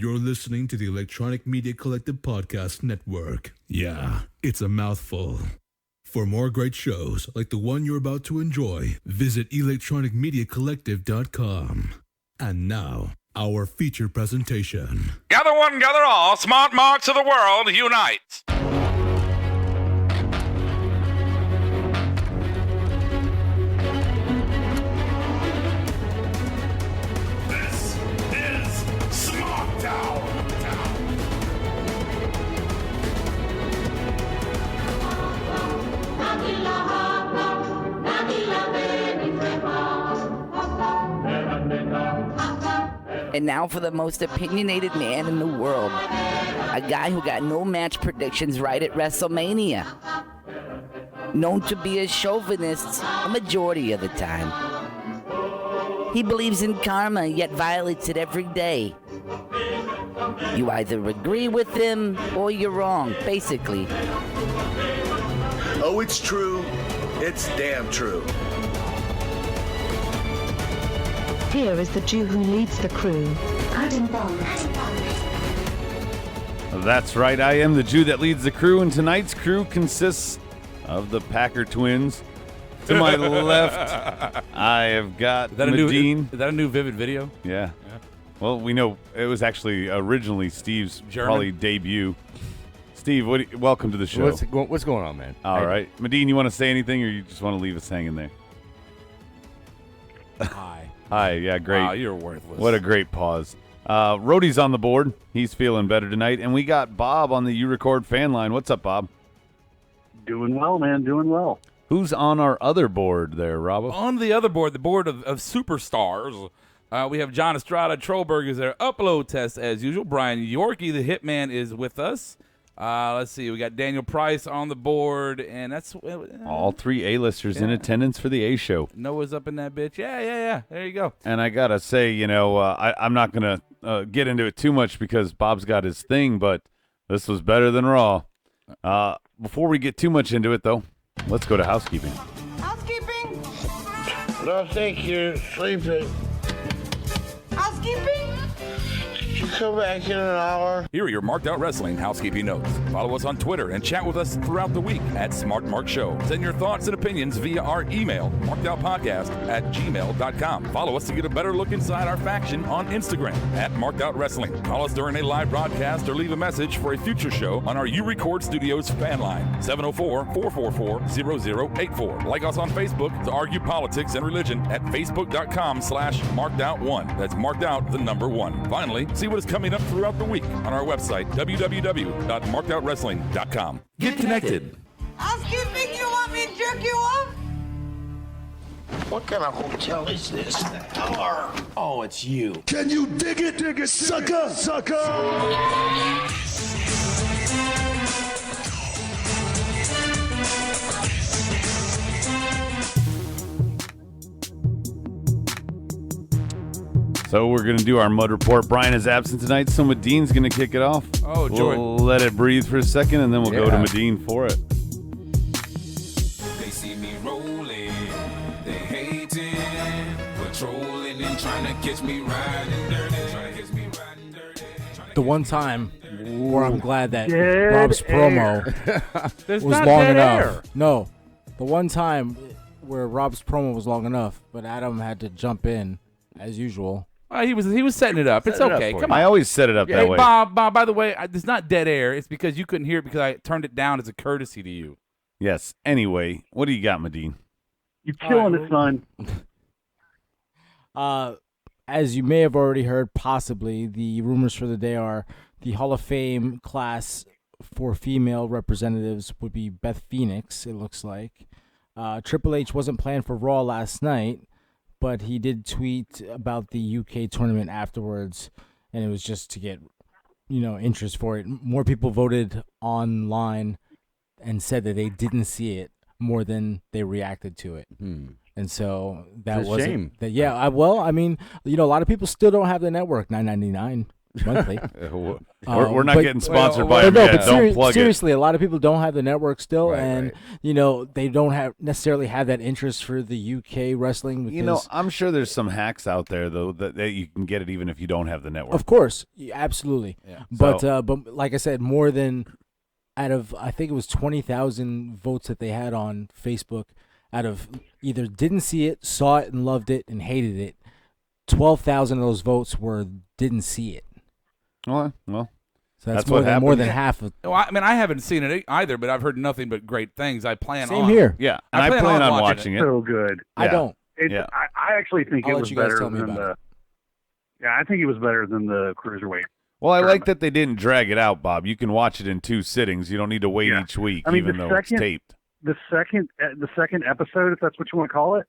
You're listening to the Electronic Media Collective Podcast Network. Yeah, it's a mouthful. For more great shows like the one you're about to enjoy, visit electronicmediacollective.com. And now, our feature presentation. Gather one, gather all, smart marks of the world unite. This is SMARKDOWN. And now for the most opinionated man in the world. A guy who got no match predictions right at WrestleMania. Known to be a chauvinist a majority of the time. He believes in karma, yet violates it every day. You either agree with him or you're wrong, basically. Oh, it's true. It's damn true. Here is the Jew who leads the crew. Adam Bond. That's right, I am the Jew that leads the crew, and tonight's crew consists of the Packer twins. To my left, I have got Medine. Is that a new Vivid video? Yeah. Well, we know it was actually originally Steve's probably debut. Steve, welcome to the show. What's going on, man? All right. Medine, you want to say anything, or you just want to leave us hanging there? Hi. Hi, yeah, great. Wow, you're worthless. What a great pause. Rhodey's on the board. He's feeling better tonight. And we got Bob on the You Record fan line. What's up, Bob? Doing well, man. Doing well. Who's on our other board there, Robbo? On the other board, the board of superstars, we have John Estrada. Trollberg is there. Upload test as usual. Brian Yorkie, the Hitman, is with us. Let's see. We got Daniel Price on the board, and that's all three A-listers in attendance for the A show. Noah's up in that bitch. Yeah. There you go. And I gotta say, I'm not gonna get into it too much because Bob's got his thing, but this was better than Raw. Before we get too much into it, though, let's go to housekeeping. Housekeeping? No, thank you. Sleeping. Housekeeping? You come back in an hour. Here are your Marked Out Wrestling housekeeping notes. Follow us on Twitter and chat with us throughout the week at Smart Mark Show. Send your thoughts and opinions via our email, markedoutpodcast@gmail.com. Follow us to get a better look inside our faction on Instagram at Marked Out Wrestling. Call us during a live broadcast or leave a message for a future show on our You Record Studios fan line, 704-444-0084. Like us on Facebook to argue politics and religion at facebook.com/markedout1. That's marked out the number 1. Finally, see what is coming up throughout the week on our website, www.markedoutwrestling.com. Get connected. Housekeeping, you want me to jerk you off? What kind of hotel is this? Oh, it's you. Can you dig it? Dig it, sucker, sucker. So we're going to do our mud report. Brian is absent tonight, so Medine's going to kick it off. Oh, joy. We'll let it breathe for a second, and then we'll go to Medine for it. They see me rolling, they hating, patrolling and trying to catch me riding dirty. The one time where I'm glad that Rob's promo was long enough. No, the one time where Rob's promo was long enough, but Adam had to jump in as usual. He was setting it up. It's okay. Come on. I always set it up that way. Bob, by the way, it's not dead air. It's because you couldn't hear it because I turned it down as a courtesy to you. Yes. Anyway, what do you got, Medine? You're killing it, son. As you may have already heard, possibly, the rumors for the day are the Hall of Fame class for female representatives would be Beth Phoenix, it looks like. Triple H wasn't planned for Raw last night, but he did tweet about the UK tournament afterwards, and it was just to get, interest for it. More people voted online and said that they didn't see it more than they reacted to it. And so that was a shame. A lot of people still don't have the network, $9.99. monthly. We're not getting sponsored by but them no, yet. but Don't plug seriously, a lot of people don't have the network still, and right. you know they don't necessarily have that interest for the UK wrestling. Because, You know, I'm sure there's some hacks out there though that you can get it even if you don't have the network. of course, absolutely. Yeah. But So- but like I said, more than out of I think it was 20,000 votes that they had on Facebook. Out of either didn't see it, saw it, and loved it, and hated it. 12,000 of those votes were didn't see it. Well, So that's what more than happens. half of. Well, I mean, I haven't seen it either, but I've heard nothing but great things. I plan Same on. here. Yeah, and I plan on watching it. So good. I don't. Yeah. I actually think I'll it let was you guys better tell me than about the. Yeah, I think it was better than the cruiserweight. Well, I like that they didn't drag it out, Bob. You can watch it in 2 sittings. You don't need to wait each week, I mean, even the though it's second- taped. The second episode, if that's what you want to call it,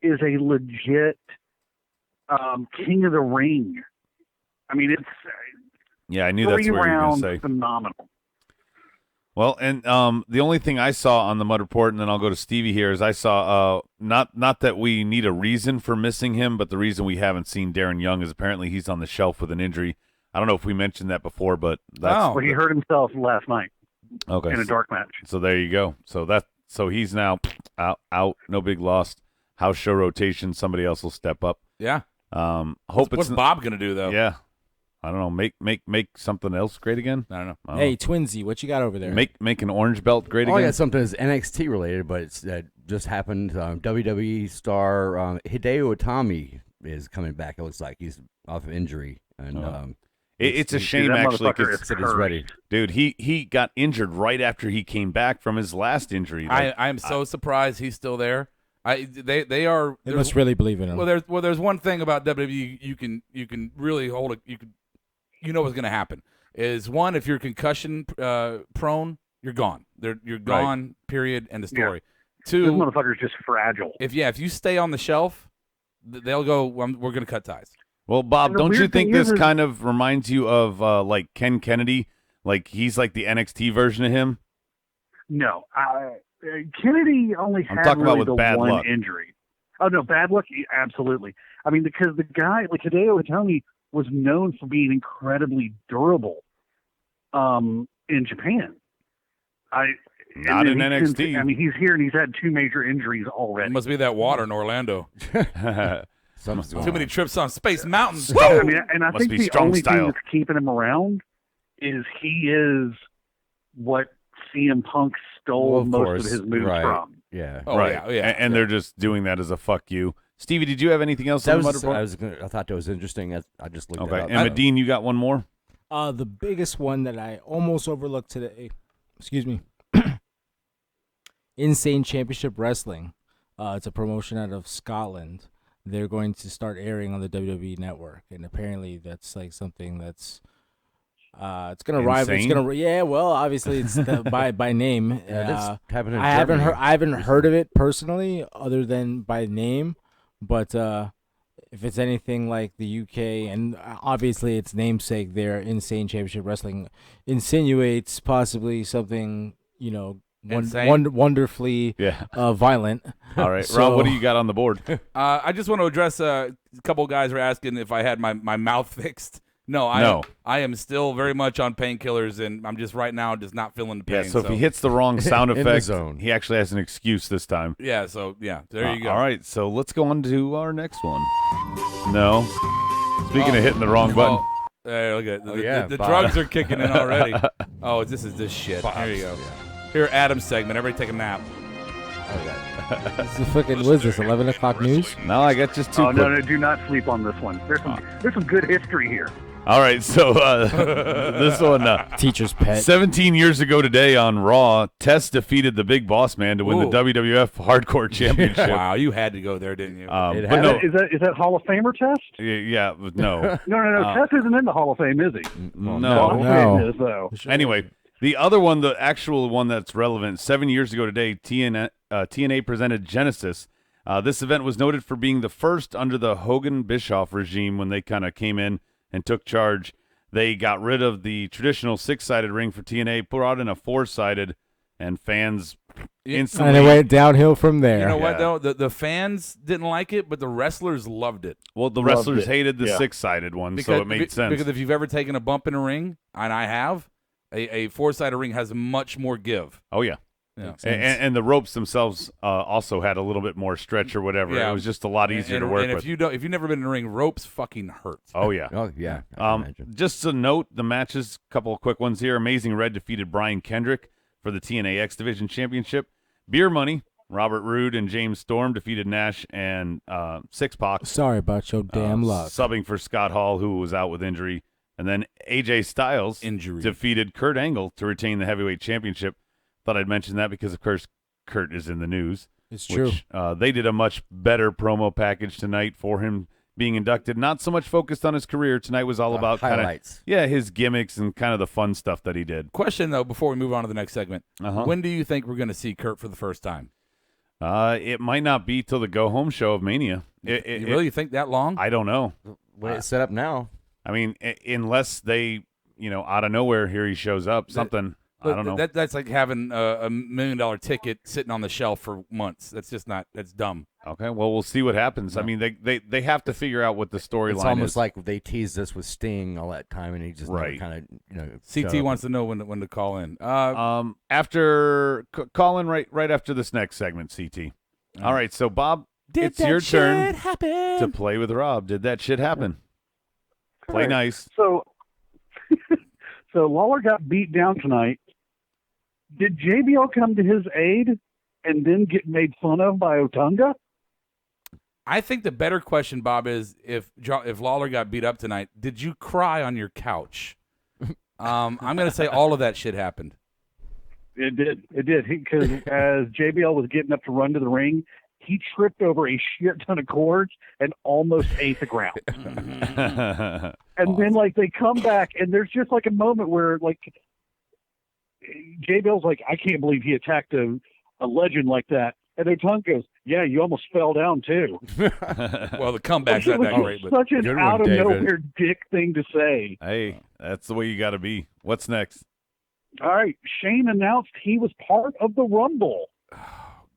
is a legit King of the Ring. I mean, it's Yeah, I knew that's what you were going to rounds say. phenomenal. Well, and the only thing I saw on the Mud Report, and then I'll go to Stevie here, is I saw not that we need a reason for missing him, but the reason we haven't seen Darren Young is apparently he's on the shelf with an injury. I don't know if we mentioned that before, but that's Well, he hurt himself last night okay. in a dark match. So there you go. So he's now out. No big loss. House show rotation. Somebody else will step up. Yeah. Hope What's it's Bob gonna do though? Yeah. I don't know. Make something else great again. I don't know. Hey, Twinsy, what you got over there? Make an orange belt great Oh, I again. got something that's NXT related, but it's just happened. WWE star Hideo Itami is coming back. It looks like he's off of injury, and It's a shame, that actually, motherfucker because is cursed. ready. dude, he got injured right after he came back from his last injury. Like, I am so surprised he's still there. They are. They must really believe in him. Well, there's one thing about WWE you can really hold it. You know what's going to happen is one, if you're concussion prone, you're gone. You're gone. Period. End of story. This Two, motherfucker's just fragile. if you stay on the shelf, they'll go. We're going to cut ties. well, Bob, And the don't you weird think thing is this kind of reminds you of like Ken Kennedy? Like he's like the NXT version of him. No, Kennedy only I'm had talking about really with the bad one luck. injury. Oh no, bad luck, absolutely. I mean, because the guy like Hideo Itami was known for being incredibly durable in Japan. Not in and then NXT. I mean, he's here and he's had 2 major injuries already. It must be that water in Orlando. Something's going Too many on. trips on Space Mountain. I mean, and I Must think be the strong only style. thing that's keeping him around is he is what CM Punk stole Well, of most course, of his moves right. from. Yeah. Oh, right. yeah, And they're just doing that as a fuck you. Stevie, did you have anything else That on the Mud was, Report? I thought that was interesting. I just looked Okay. it up. And Medine, you got one more? The biggest one that I almost overlooked today, excuse me, Insane Championship Wrestling. It's a promotion out of Scotland. They're going to start airing on the WWE Network, and apparently that's like something that's it's gonna rival. It's Insane? gonna well, obviously it's by name. Yeah, that's happening in I haven't Germany heard. I haven't heard of it personally, other than by name. But if it's anything like the UK, and obviously its namesake there, Insane Championship Wrestling insinuates possibly something, wonderfully violent. All right, So- Rob, what do you got on the board? I just want to address a couple guys were asking if I had my mouth fixed. No, I am still very much on painkillers, and I'm just right now just not feeling the pain. Yeah, so if he hits the wrong sound In the effect, zone. he actually has an excuse this time. yeah, there you go. All right, so let's go on to our next one. No. Speaking of hitting the wrong button. Oh, there, look at the Bob. drugs are kicking in already. Oh, this is this shit. Here you go. Here, Adam's segment. Everybody take a nap. It's the fucking, what is this, 11 o'clock news? No, I got just 2 Oh, quick. no, do not sleep on this one. There's some good history here. All right, so this one, Teacher's pet. 17 years ago today on Raw, Test defeated the Big Boss Man to win the Ooh. WWF Hardcore Championship. Wow, you had to go there, didn't you? But happened. no, Is that Hall of Famer Test? yeah, no. No. Test isn't in the Hall of Fame, is he? No. Hall of No. Fame is, though. Anyway, the other one, the actual one that's relevant, 7 years ago today, TNA presented Genesis. This event was noted for being the first under the Hogan-Bischoff regime when they kind of came in and took charge. They got rid of the traditional 6-sided ring for TNA, brought in a 4-sided, and fans And instantly. it went downhill from there. You know what though? The fans didn't like it, but the wrestlers loved it. Well, the Loved wrestlers it. hated the Yeah. 6-sided one, so it made sense. Because if you've ever taken a bump in a ring, and I have, a 4-sided ring has much more give. Oh yeah. Yeah. And the ropes themselves also had a little bit more stretch or whatever. Yeah. It was just a lot easier to work and with. if you've never been in a ring, ropes fucking hurt. Oh yeah. Oh yeah. I can imagine. Just to note the matches, couple of quick ones here. Amazing Red defeated Brian Kendrick for the TNA X Division Championship. Beer Money, Robert Roode and James Storm defeated Nash and Six Pac. Sorry about your damn luck. Subbing for Scott Hall, who was out with injury. And then AJ Styles defeated Kurt Angle to retain the heavyweight championship. Thought I'd mention that because, of course, Kurt is in the news. It's true. They did a much better promo package tonight for him being inducted. Not so much focused on his career. Tonight was all about highlights. His gimmicks and kind of the fun stuff that he did. Question, though, before we move on to the next segment. When do you think we're going to see Kurt for the first time? It might not be till the go-home show of Mania. You really think that long? I don't know. The way it's set up now. I mean, unless they, out of nowhere, here he shows up, something. I don't know. That's like having a $1 million ticket sitting on the shelf for months. That's just not. That's dumb. Okay, well, we'll see what happens. Yeah. I mean, they have to figure out what the storyline is. It's almost like they teased us with Sting all that time, and he just Right. kind of CT wants to know when to call in. After call in right after this next segment, CT. All right, so Bob, it's your turn to play with Rob. Did that shit happen? Play Correct. nice. So Lawler got beat down tonight. Did JBL come to his aid and then get made fun of by Otunga? I think the better question, Bob, is if Lawler got beat up tonight, did you cry on your couch? I'm going to say all of that shit happened. It did. Because as JBL was getting up to run to the ring, he tripped over a shit ton of cords and almost ate the ground. And then, they come back, and there's just, a moment where, JBL's like, I can't believe he attacked a legend like that. And Otunga goes, yeah, you almost fell down, too. Well, the comeback's not that great. But Such an Good one, out-of-nowhere dick thing to say. Hey, that's the way you got to be. What's next? All right, Shane announced he was part of the Rumble.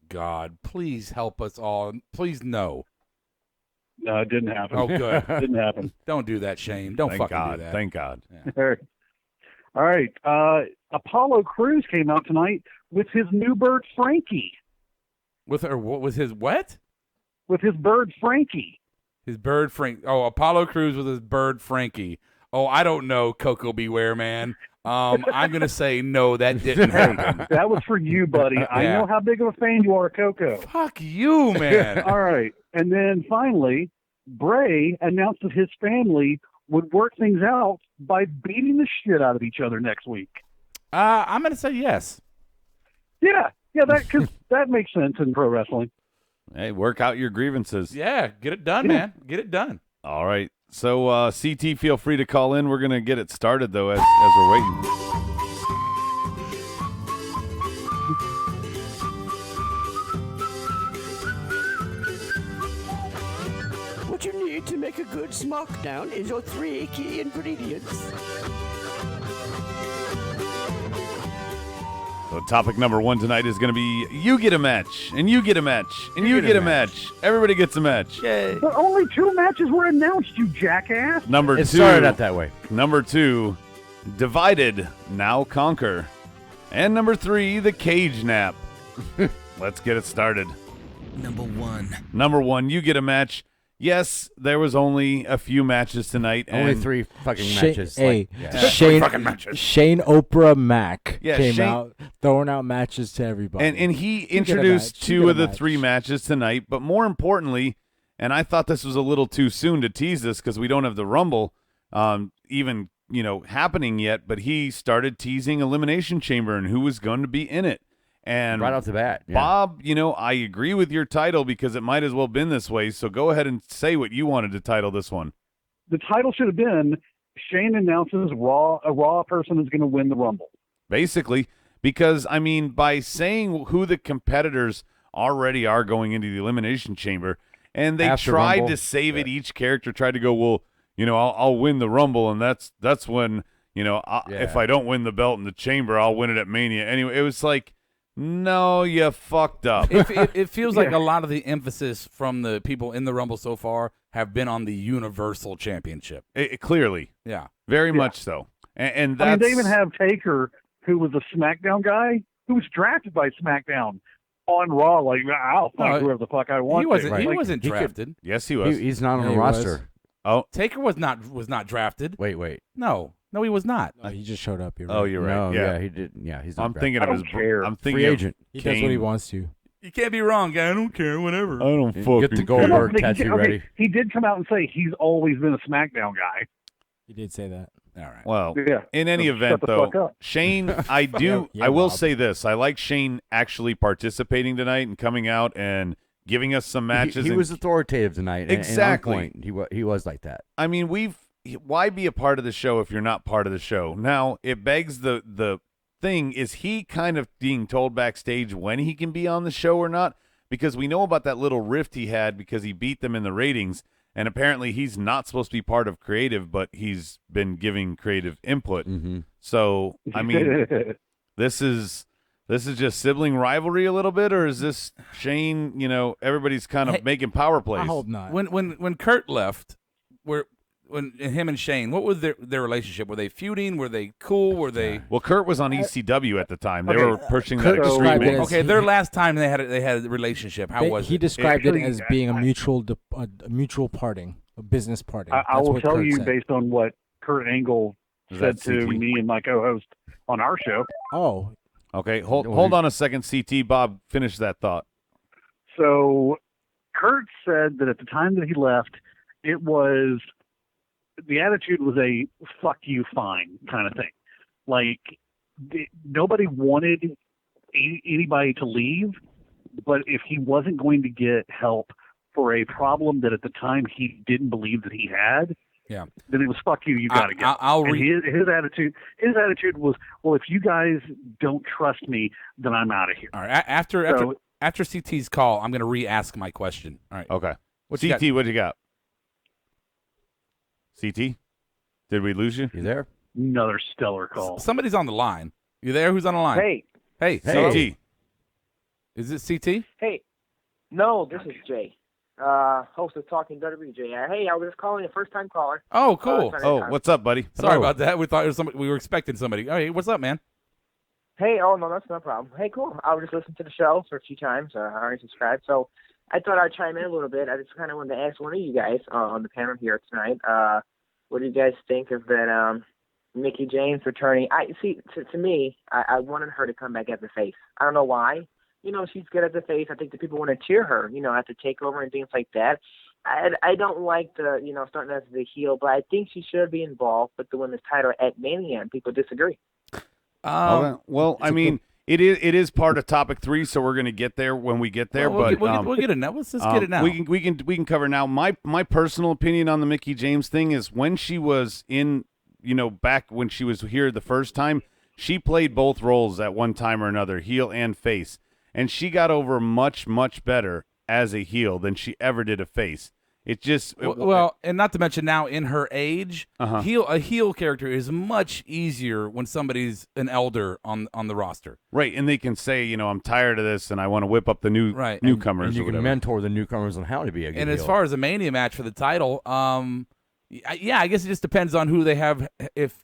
God, please help us all. Please no. No, it didn't happen. Oh, good. Didn't happen. Don't do that, Shane. Don't Thank fucking God. do that. Thank God. Yeah. All right. Apollo Crews came out tonight with his new bird, Frankie. With his what? With his bird, Frankie. His bird Frank. Oh, Apollo Crews with his bird Frankie. Oh, I don't know, Coco Beware, man. I'm gonna say no, that didn't happen. That was for you, buddy. I know how big of a fan you are of Coco. Fuck you, man. All right. And then finally, Bray announced that his family would work things out by beating the shit out of each other next week. I'm gonna say yes. Yeah, because that makes sense in pro wrestling. Hey, work out your grievances. Yeah, get it done, man. Get it done. All right. So, CT, feel free to call in. We're going to get it started, though, as we're waiting. What you need to make a good SmackDown is your 3 key ingredients. So topic number 1 tonight is going to be you get a match, and you get a match, and you get a match. Everybody gets a match. Yay. But only 2 matches were announced, you jackass. Number 2. It started out that way. Number 2, divided, now conquer. And number 3, the cage nap. Let's get it started. Number 1, you get a match. Yes, there was only a few matches tonight. Only and 3 fucking matches. Hey, Shane Oprah Mac came Shane- out throwing out matches to everybody. And he You get a introduced match. You 2 get of a the match. 3 matches tonight, but more importantly, and I thought this was a little too soon to tease this because we don't have the Rumble even happening yet, but he started teasing Elimination Chamber and who was going to be in it. And Right off the bat. Yeah. Bob, I agree with your title because it might as well have been this way, so go ahead and say what you wanted to title this one. The title should have been Shane announces a Raw person is going to win the Rumble. Basically, because, by saying who the competitors already are going into the Elimination Chamber, and they After tried Rumble. to save it, each character tried to go, well, I'll win the Rumble, and that's when, if I don't win the belt in the Chamber, I'll win it at Mania. Anyway, it was like, No, you fucked up. It feels like a lot of the emphasis from the people in the Rumble so far have been on the Universal Championship. Clearly. Yeah. Very much so. And that's... I mean, they even have Taker, who was a SmackDown guy, who was drafted by SmackDown on Raw. Like, I'll fight whoever the fuck I want. He wasn't drafted. Yes, he was. He's not on the roster. Oh, Taker was not drafted. Wait. No, he was not. No, he just showed up. You're right. Oh, you're right. No, yeah, he did. Yeah, he's not I'm drafted. thinking of his. I'm thinking free of agent. He does what he wants to. You can't be wrong, guy. I don't care. Whatever. I don't fucking Get the Goldberg tattoo ready. He did come out and say he's always been a SmackDown guy. He did say that. All right. Well, Yeah. in any So event, shut the fuck though, up. Shane, I will say this. I like Shane actually participating tonight and coming out and giving us some matches. He was authoritative tonight. Exactly. And on point. He was like that. I mean, why be a part of the show if you're not part of the show? Now, it begs the thing, is he kind of being told backstage when he can be on the show or not? Because we know about that little rift he had because he beat them in the ratings, and apparently he's not supposed to be part of creative, but he's been giving creative input. Mm-hmm. So, I mean, this is just sibling rivalry a little bit, or is this Shane, everybody's kind of making power plays? I hope not. When Kurt left, when him and Shane, what was their relationship? Were they feuding? Were they cool? Were they? Well, Kurt was on ECW at the time. They Okay. were pushing Kurt that described extreme. it as Okay, their last time they had a relationship. How was it? He described it as being a mutual parting, a business parting. I That's will what tell Kurt you said. based on what Kurt Angle Is said that to CT? me and my co-host on our show. Oh, Okay, hold on a second, CT. Bob, finish that thought. So Kurt said that at the time that he left, the attitude was a fuck you fine kind of thing. Like, nobody wanted anybody to leave, but if he wasn't going to get help for a problem that at the time he didn't believe that he had, Yeah. then it was fuck you. You got to go. His attitude was, well, if you guys don't trust me, then I'm out of here. All right. After CT's call, I'm going to re-ask my question. All right. Okay. What you got? CT, what you got? CT, did we lose you? You there? Another stellar call. Somebody's on the line. You there? Who's on the line? Hey. CT. Is it CT? Hey. No, this is Jay. Host of Talking WWE, Jay. Hey, I was just calling a first-time caller. Oh, cool. What's up, buddy? Sorry about that. We thought it was somebody. We were expecting somebody. Hey, what's up, man? Hey, no, that's no problem. Hey, cool. I was just listening to the show for a few times. I already subscribed, so I thought I'd chime in a little bit. I just kind of wanted to ask one of you guys on the panel here tonight. What do you guys think of that Mickie James returning? To me, I wanted her to come back as a face. I don't know why. She's good as a face. I think the people want to cheer her, at the takeover and things like that. I don't like the, starting as the heel, but I think she should be involved with the women's title at Mania, and people disagree. Well, I mean, it is part of topic 3, so we're going to get there when we get there. We'll But get it now. Let's just get it now. We can cover now. My personal opinion on the Mickie James thing is when she was in, back when she was here the first time, she played both roles at one time or another, heel and face, and she got over much, much better as a heel than she ever did a face. It just and not to mention now in her age, Uh-huh. a heel character is much easier when somebody's an elder on the roster. Right, and they can say, I'm tired of this, and I want to whip up the newcomers. And you or can whatever. mentor the newcomers on how to be a good And heel. as far as a Mania match for the title, I guess it just depends on who they have,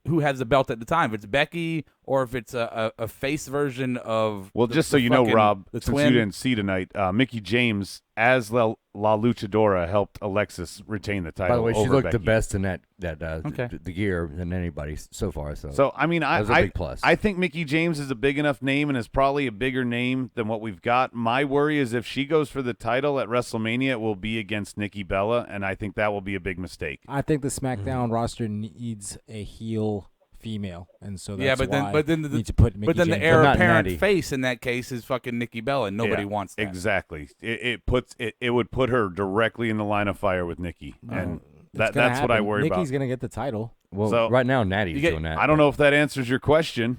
who has the belt at the time. If it's Becky or if it's a face version of. Well, just so you know, Rob, the since twin. you didn't see tonight, Mickie James as La Luchadora helped Alexis retain the title. By the way, she over looked Becky. the best in that Okay. the gear than anybody so far. So I mean, that was a big plus. I think Mickie James is a big enough name and is probably a bigger name than what we've got. My worry is if she goes for the title at WrestleMania, it will be against Nikki Bella, and I think that will be a big mistake. I think the SmackDown roster needs a heel female, and so that's Yeah, but why then you need to put Mickie the James heir in. apparent face in that case is fucking Nikki Bella, and nobody Yeah, wants that. Exactly. It would put her directly in the line of fire with Nikki, and that's what I worry about. Nikki's gonna get the title. Well, So, right now Natty's doing that. I don't know if that answers your question.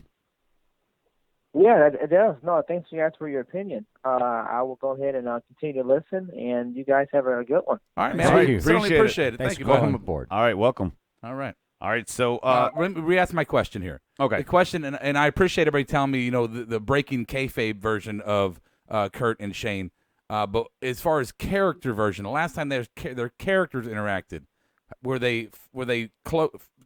Yeah, it does. No, thanks you guys for your opinion. I will go ahead and continue to listen, and you guys have a good one. All right, man. Thank you. Certainly appreciate it. Thanks Thank you, for calling. bud. Welcome aboard. All right, welcome. All right. All right, so let me re-ask my question here. Okay. The question, and I appreciate everybody telling me, the breaking kayfabe version of Kurt and Shane. But as far as character version, the last time their characters interacted, were they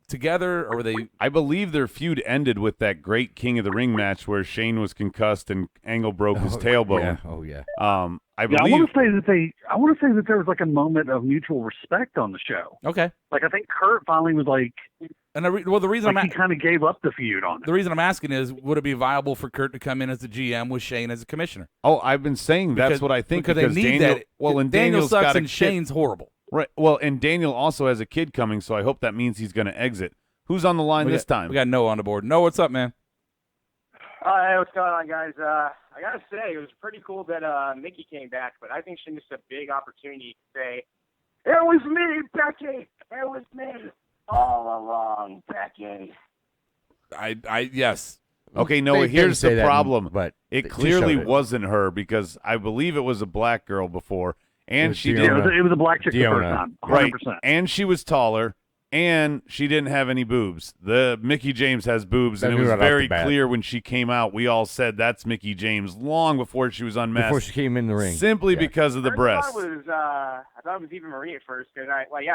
together, or were they? I believe their feud ended with that great King of the Ring match where Shane was concussed and Angle broke his tailbone. Yeah. Oh yeah. I I believe. want to say that there was like a moment of mutual respect on the show. Okay. Like I think Kurt finally was like, and the reason he kind of gave up the feud on it. The reason I'm asking is, would it be viable for Kurt to come in as the GM with Shane as a commissioner? Oh, I've been saying that's what I think because they need Daniel, that. Well, and Daniel Daniel's sucks got a and kid. Shane's horrible. Right. Well, and Daniel also has a kid coming, so I hope that means he's going to exit. Who's on the line this time? We got Noah on the board. Noah, what's up, man? Hey, what's going on, guys? I gotta say, it was pretty cool that Mickey came back, but I think she missed a big opportunity to say, "It was me, Becky. It was me all along, Becky." Yes. Okay, Noah, They here's didn't say the that, problem. but it she clearly showed it. wasn't her because I believe it was a black girl before, and she Yeah, didn't. it was a black chick the first time, 100%. Right, and she was taller, and she didn't have any boobs. The Mickey James has boobs, and it was very clear when she came out. We all said that's Mickey James long before she was unmasked. Before she came in the ring. Simply because of the breasts. I thought it was Eva Marie at first because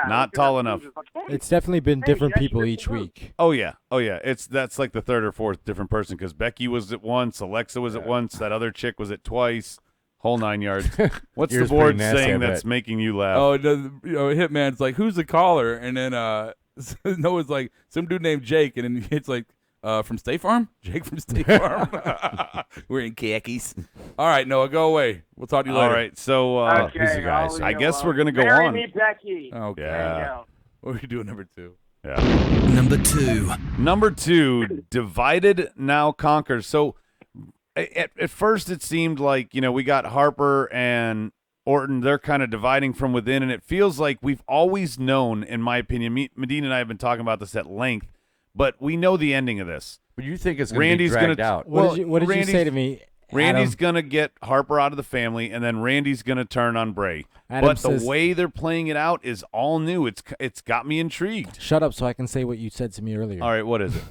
Not tall enough. It's definitely been different people each week. Oh yeah. That's like the third or fourth different person because Becky was at once, Alexa was at once, that other chick was at twice, whole 9 yards. What's the Yours board pretty nasty, saying I that's bet. making you laugh? Oh, Hitman's like, who's the caller? And then Noah's like, some dude named Jake, and then it's like, from State Farm? Jake from State Farm. We're in khakis. All right, Noah, go away. We'll talk to you later. All right, so Okay, guys, I'll I leave guess you we're gonna go Marry on. me, Becky. Okay. There you go. What are we doing number 2? Yeah. Number two, divided now conquers. So at first it seemed like, we got Harper and Orton, they're kind of dividing from within, and it feels like we've always known, in my opinion, Medina and I have been talking about this at length, but we know the ending of this. But you think it's going to be dragged out? What did you say to me, Randy's Adam? going to get Harper out of the family, and then Randy's going to turn on Bray. Adam But says- the way they're playing it out is all new. It's got me intrigued. Shut up so I can say what you said to me earlier. All right, what is it?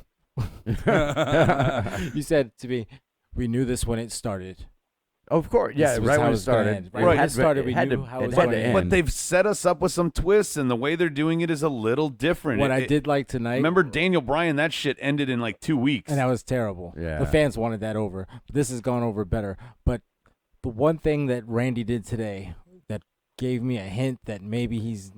You said to me, we knew this when it started. Of course, yeah, This was right how when it was gonna started. end. Right when it started, we knew how it was going to end. But they've set us up with some twists, and the way they're doing it is a little different. What I did like tonight. Remember Daniel Bryan? That shit ended in like 2 weeks. And that was terrible. Yeah. The fans wanted that over. But this has gone over better. But the one thing that Randy did today that gave me a hint that maybe he's,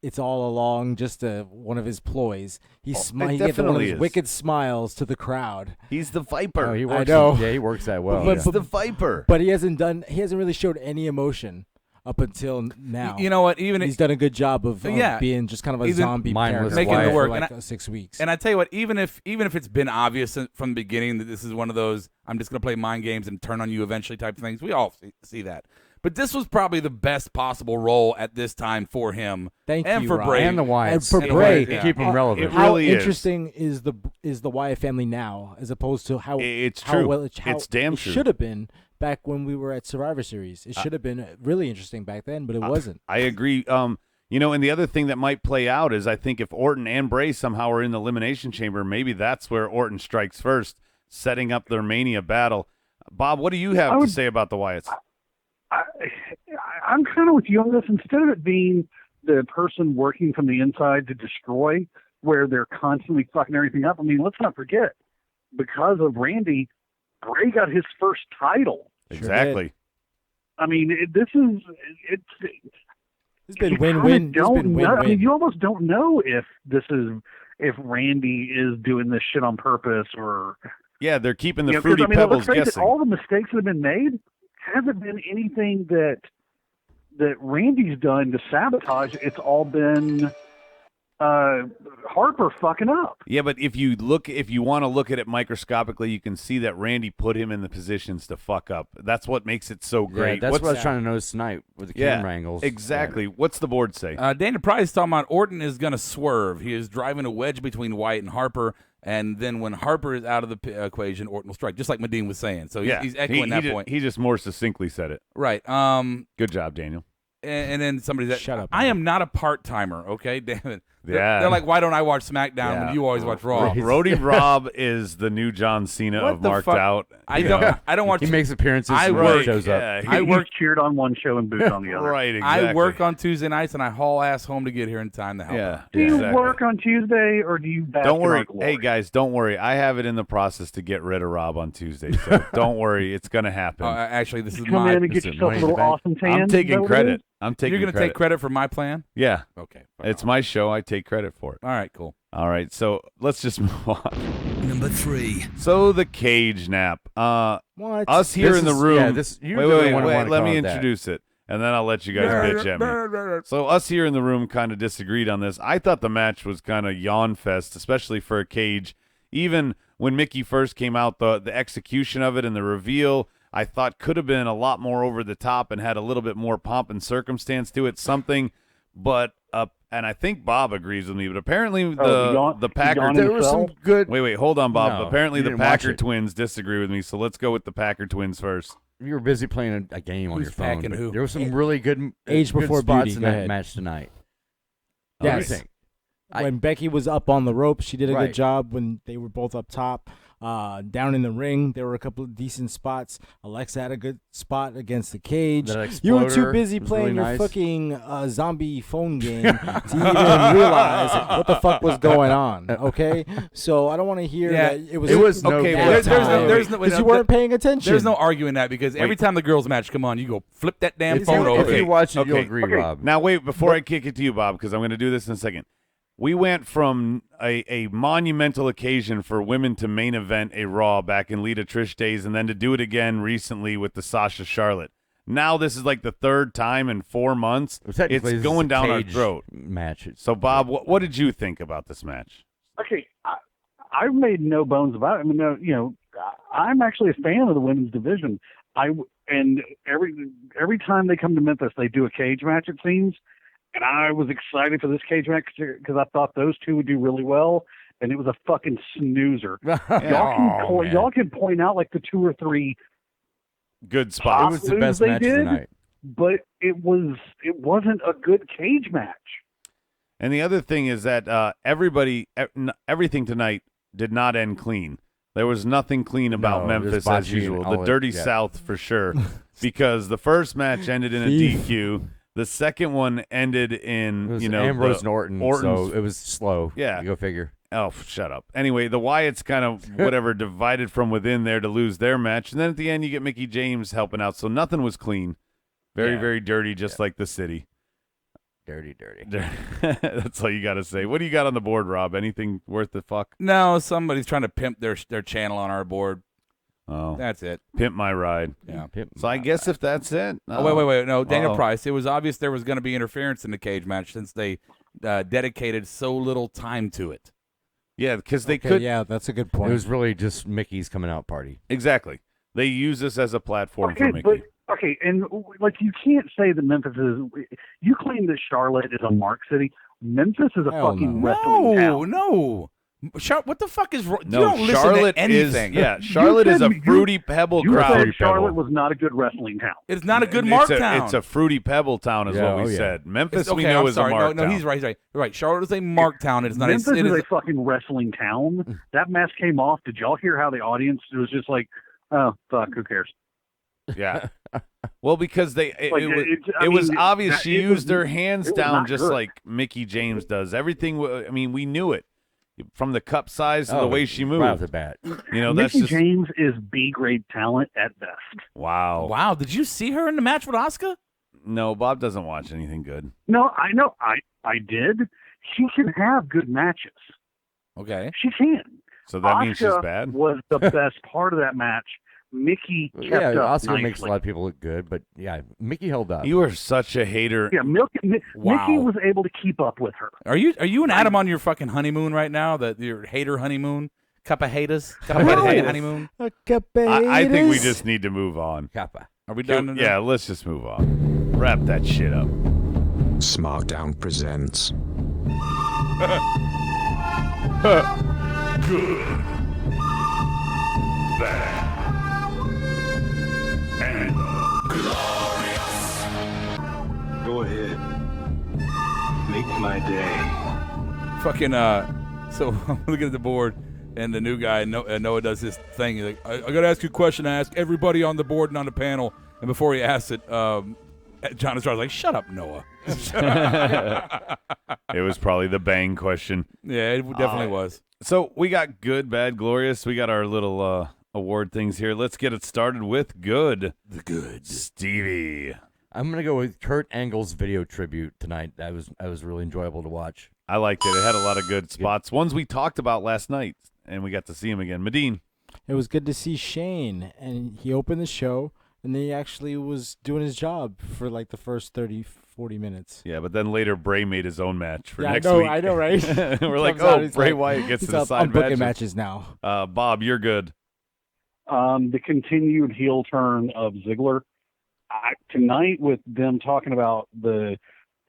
it's all along just one of his ploys. He gave one of definitely his is. wicked smiles to the crowd. He's the Viper. Oh, he I works. know. Yeah, he works that well. He's yeah. the Viper. But he hasn't really showed any emotion up until now. You know what? Even he's done a good job of being just kind of a zombie mindless, character making it work. for like And 6 weeks. And I tell you what, even if it's been obvious from the beginning that this is one of those I'm just going to play mind games and turn on you eventually type things, we all see that. But this was probably the best possible role at this time for him. Thank and you, for Rob. Bray. And the Wyatts. And for And Bray, to keep him relevant. It how really is. interesting is the Wyatt family now, as opposed to how It's how true. Well It's damn it true. should have been back when we were at Survivor Series. It should have been really interesting back then, but it wasn't. I agree. And the other thing that might play out is I think if Orton and Bray somehow are in the Elimination Chamber, maybe that's where Orton strikes first, setting up their Mania battle. Bob, what do you have to say about the Wyatts? I'm kind of with you on this. Instead of it being the person working from the inside to destroy, where they're constantly fucking everything up. I mean, let's not forget, because of Randy, Bray got his first title. Exactly. I mean, it's been you win-win. kinda It's don't been know. I mean, win-win. you almost don't know if Randy is doing this shit on purpose or. Yeah, they're keeping the 'cause, Fruity I mean, Pebbles let's face it, guessing. all the mistakes that have been made hasn't been anything that Randy's done to sabotage. It's all been Harper fucking up. Yeah, but if you want to look at it microscopically, you can see that Randy put him in the positions to fuck up. That's what makes it so great. Yeah, that's what I was trying to notice tonight with the camera angles. Exactly. What's the board say? Daniel Price talking about Orton is going to swerve. He is driving a wedge between Wyatt and Harper, and then when Harper is out of the equation, Orton will strike, just like Medine was saying. So he's echoing that point. He just more succinctly said it. Right. Good job, Daniel. And then somebody said, Shut up, I am not a part-timer, okay? Damn it. Yeah. They're like, why don't I watch SmackDown when you always watch Raw? Brody Rob is the new John Cena of Marked fuck? Out. I don't watch. He makes appearances. I and work. shows up. Yeah, I work. cheered on one show and booed on the other. Right, exactly. I work on Tuesday nights and I haul ass home to get here in time to help. Yeah. Do you exactly. work on Tuesday or do you bask Don't in worry. our glory? Hey, guys, don't worry. I have it in the process to get rid of Rob on Tuesday. So don't worry. It's going to happen. Actually, this is Come my. in and get yourself a little awesome tan. I'm Is that taking what it credit. is? I'm taking You're going to take credit for my plan? Yeah. Okay. It's my show. I take credit for it. All right, cool. All right, so let's just move on. Number 3. So the cage nap. What? Us here This in the is- room. yeah, this- you're wait, the wait, one who wait. wanna Let me call it that. introduce it, and then I'll let you guys bitch at me. So us here in the room kind of disagreed on this. I thought the match was kind of yawn fest, especially for a cage. Even when Mickey first came out, the execution of it and the reveal, I thought could have been a lot more over the top and had a little bit more pomp and circumstance to it. Something, but and I think Bob agrees with me, but apparently the Packer. There was some good. Wait, hold on, Bob. No, Apparently you the didn't watch Packer it. twins disagree with me, so let's go with the Packer twins first. You were busy playing a game on Who's your phone. packing But who? there was some really good Age good before spots beauty. in Go that ahead. match tonight. Yes. What do you think? When Becky was up on the rope, she did a Right. good job. When they were both up top, down in the ring, there were a couple of decent spots. Alexa had a good spot against the cage. That You were too exploder busy was playing really your nice. fucking zombie phone game to even realize what the fuck was going on. Okay, so I don't want to hear that it was. okay. There's no, because you weren't paying attention. There's no arguing that because every time the girls match come on, you go flip that damn If phone you- over. if you watch it, Okay. you'll agree, Rob. Now, wait, before I kick it to you, Bob, because I'm going to do this in a second. We went from a monumental occasion for women to main event a Raw back in Lita Trish days, and then to do it again recently with the Sasha Charlotte. Now this is like the third time in 4 months. Well, technically, It's this going is a down our cage throat. match. So, Bob, what did you think about this match? Okay, I've made no bones about it. I mean, I'm actually a fan of the women's division. And every time they come to Memphis, they do a cage match, it seems. And I was excited for this cage match because I thought those two would do really well, and it was a fucking snoozer. Y'all can point out like the 2 or 3 good spots. It was the best match of the night. But it wasn't a good cage match. And the other thing is that everything tonight did not end clean. There was nothing clean about No, Memphis just as usual. The dirty yeah. South for sure, because the first match ended in a DQ. The second one ended in, It was you know, Ambrose the Orton, Orton's- so it was slow. Yeah. Go figure. Oh, shut up. Anyway, the Wyatts kind of, whatever, divided from within there to lose their match. And then at the end, you get Mickey James helping out. So nothing was clean. Very, very dirty, just like the city. Dirty. That's all you got to say. What do you got on the board, Rob? Anything worth the fuck? No, somebody's trying to pimp their channel on our board. Oh. That's it. Pimp my ride. Yeah. So I guess if that's it. Oh, wait. No, Daniel Uh-oh. Price. It was obvious there was going to be interference in the cage match since they dedicated so little time to it. Yeah, because they Okay, could. yeah, that's a good It point. was really just Mickey's coming out party. Exactly. They use this as a platform for Mickey. But and like you can't say that Memphis is. You claim that Charlotte is a mark city. Memphis is a Hell fucking no. wrestling town. No. What the fuck is wrong? No, you don't listen Charlotte to anything. Charlotte is a fruity pebble You crowd. said Charlotte was not a good wrestling town. It's not a good mark town. It's a fruity pebble town, is Yeah, what we yeah. said. Memphis, It's- we okay, know, I'm is sorry. a mark No, town. he's right. You're right. Charlotte is a mark town. It's not. Memphis It is is a fucking wrestling town. That match came off. Did y'all hear how the audience was just like, "Oh fuck, who cares?" Yeah. Well, because it I was mean, obvious that- she it was- used her hands it was down not just good. like Mickey James does. Everything. I mean, we knew it from the cup size to the way she moved. Right off the bat. You know, that's Mickey just James is B grade talent at best. wow. Wow. Did you see her in the match with Asuka? No, Bob doesn't watch anything good. No, I know. I did. She can have good matches. Okay. She can. So that means she's Asuka bad. Was the best part of that match. Mickey kept Yeah, up Oscar nicely. makes a lot of people look good, but yeah, Mickey held up. You are such a hater. Yeah, Wow. Mickey was able to keep up with her. Are you and Adam on your fucking honeymoon right now? Your hater honeymoon? Cup of haters? Cup of haters honeymoon? A cup of I think we haters. just need to move on. Kappa. Are we done? Yeah, let's just move on. Wrap that shit up. SmackDown presents. Good. Bad. And glorious. Go ahead. Make my day. Fucking so I'm looking at the board, and the new guy Noah does this thing. He's like, I got to ask you a question. I ask everybody on the board and on the panel, and before he asks it, John Estrada's like, "Shut up, Noah." It was probably the bang question. Yeah, it definitely was. So we got good, bad, glorious. We got our little award things here. Let's get it started with good. The good. Stevie. I'm gonna go with Kurt Angle's video tribute tonight. That was really enjoyable to watch. I liked it. It had a lot of good spots. Ones we talked about last night, and we got to see him again. Medine. It was good to see Shane, and he opened the show, and then he actually was doing his job for like the first 30, 40 minutes. Yeah, but then later Bray made his own match for next I know, week. I know, right? We're like, Bray Wyatt gets to decide matches now. Bob, you're good. The continued heel turn of Ziggler. Tonight, with them talking about the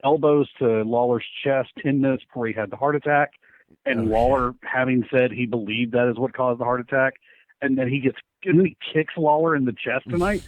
elbows to Lawler's chest 10 minutes before he had the heart attack, and Lawler having said he believed that is what caused the heart attack, and then he kicks Lawler in the chest tonight.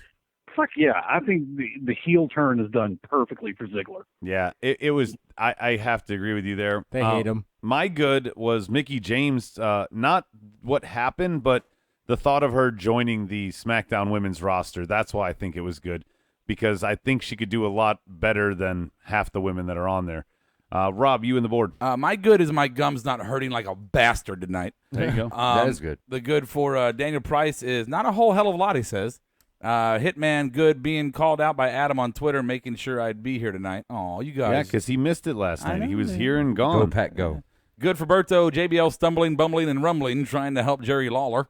Fuck yeah, I think the heel turn is done perfectly for Ziggler. Yeah, it was. I have to agree with you there. They hate him. My good was Mickie James. Not what happened, but the thought of her joining the SmackDown women's roster. That's why I think it was good, because I think she could do a lot better than half the women that are on there. Rob, you and the board. My good is my gums not hurting like a bastard tonight. There you go. That is good. The good for Daniel Price is not a whole hell of a lot, he says. Hitman good being called out by Adam on Twitter, making sure I'd be here tonight. Oh, you guys. Yeah, because he missed it last night. He was here and gone. Go, Pat, go. Good for Berto, JBL stumbling, bumbling, and rumbling, trying to help Jerry Lawler.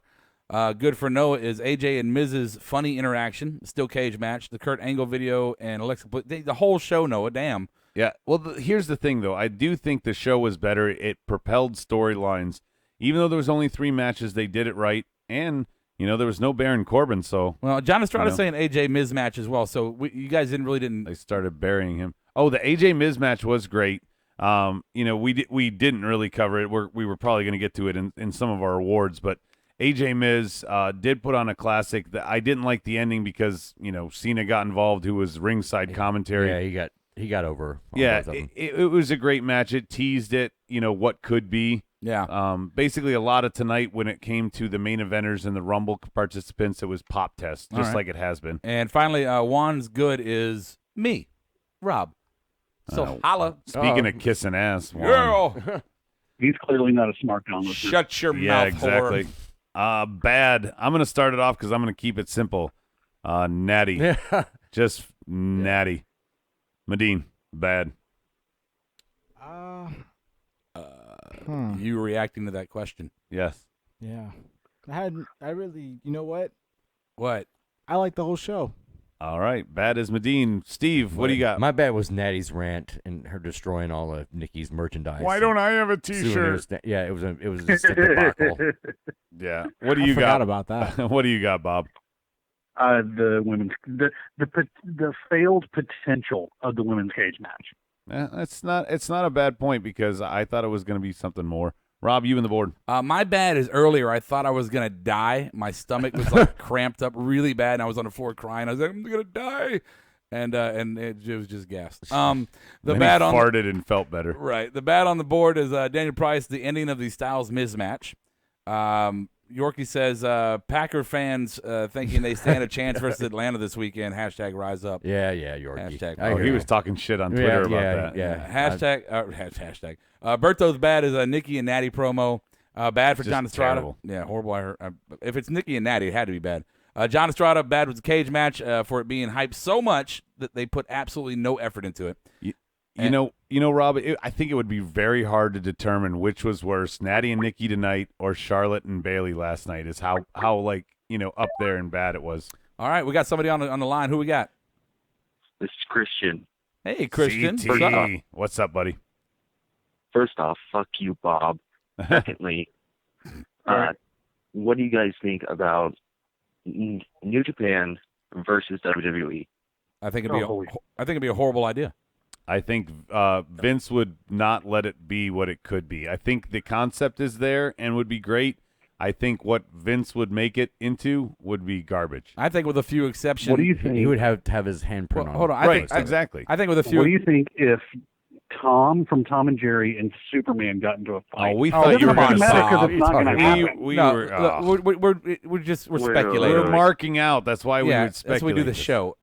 Good for Noah is AJ and Miz's funny interaction, steel cage match, the Kurt Angle video, and Alexa. The whole show, Noah, damn. Yeah, well, here's the thing, though. I do think the show was better. It propelled storylines. Even though there was only 3 matches, they did it right. And, there was no Baron Corbin, so. Well, John Estrada's saying AJ Miz match as well, so you guys didn't. They started burying him. Oh, the AJ Miz match was great. We didn't really cover it. We were probably going to get to it in some of our awards, but AJ Miz did put on a classic. I didn't like the ending because, Cena got involved, who was ringside commentary. Yeah, he got over. Yeah, it was a great match. It teased it, what could be. Yeah. Basically, a lot of tonight when it came to the main eventers and the Rumble participants, it was pop test, just like it has been. And finally, Juan's good is me, Rob. So holla. Speaking of kissing ass, Juan. Girl. He's clearly not a SmackDown listener. Shut your mouth, Yeah, exactly. Bad. I'm going to start it off because I'm going to keep it simple. Natty. Just natty. Medine, bad. You were reacting to that question. Yes. Yeah. I really, you know what? What? I like the whole show. All right. Bad as Medine. Steve, what do you got? My bad was Natty's rant and her destroying all of Nikki's merchandise. Why don't I have a T-shirt? Yeah, it was just a debacle. Yeah. What do you forgot got about that? What do you got, Bob? The women's the failed potential of the women's cage match. It's not a bad point because I thought it was going to be something more. Rob, you and the board. My bad is earlier. I thought I was going to die. My stomach was like cramped up really bad, and I was on the floor crying. I was like, I'm going to die. And it was just gas. The then bad he on farted and felt better. Right. The bad on the board is Daniel Price, the ending of the Styles Miz match. Yorkie says Packer fans thinking they stand a chance versus Atlanta this weekend. Hashtag rise up. Yeah, Yorkie. Hashtag. He was talking shit on Twitter about that. Yeah. Hashtag. Berto's bad is a Nikki and Natty promo. Bad for Just John Estrada. terrible. Yeah, horrible. If it's Nikki and Natty, it had to be bad. John Estrada, bad was the cage match for it being hyped so much that they put absolutely no effort into it. You know, Rob, I think it would be very hard to determine which was worse, Natty and Nikki tonight or Charlotte and Bayley last night, is how up there and bad it was. All right, we got somebody on the line. Who we got? This is Christian. Hey, Christian. CT. What's up, buddy? First off, fuck you, Bob. Secondly, what do you guys think about New Japan versus WWE? I think it'd be a horrible idea. I think Vince would not let it be what it could be. I think the concept is there and would be great. I think what Vince would make it into would be garbage. I think with a few exceptions. What do you think? He would have to have his handprint on. Hold on. Exactly. I think with a few. What do you think if Tom from Tom and Jerry and Superman got into a fight. Oh, we thought you were going to say because it's not going to happen. We're speculating. We're marking out. That's why we would speculate. That's why we do the show.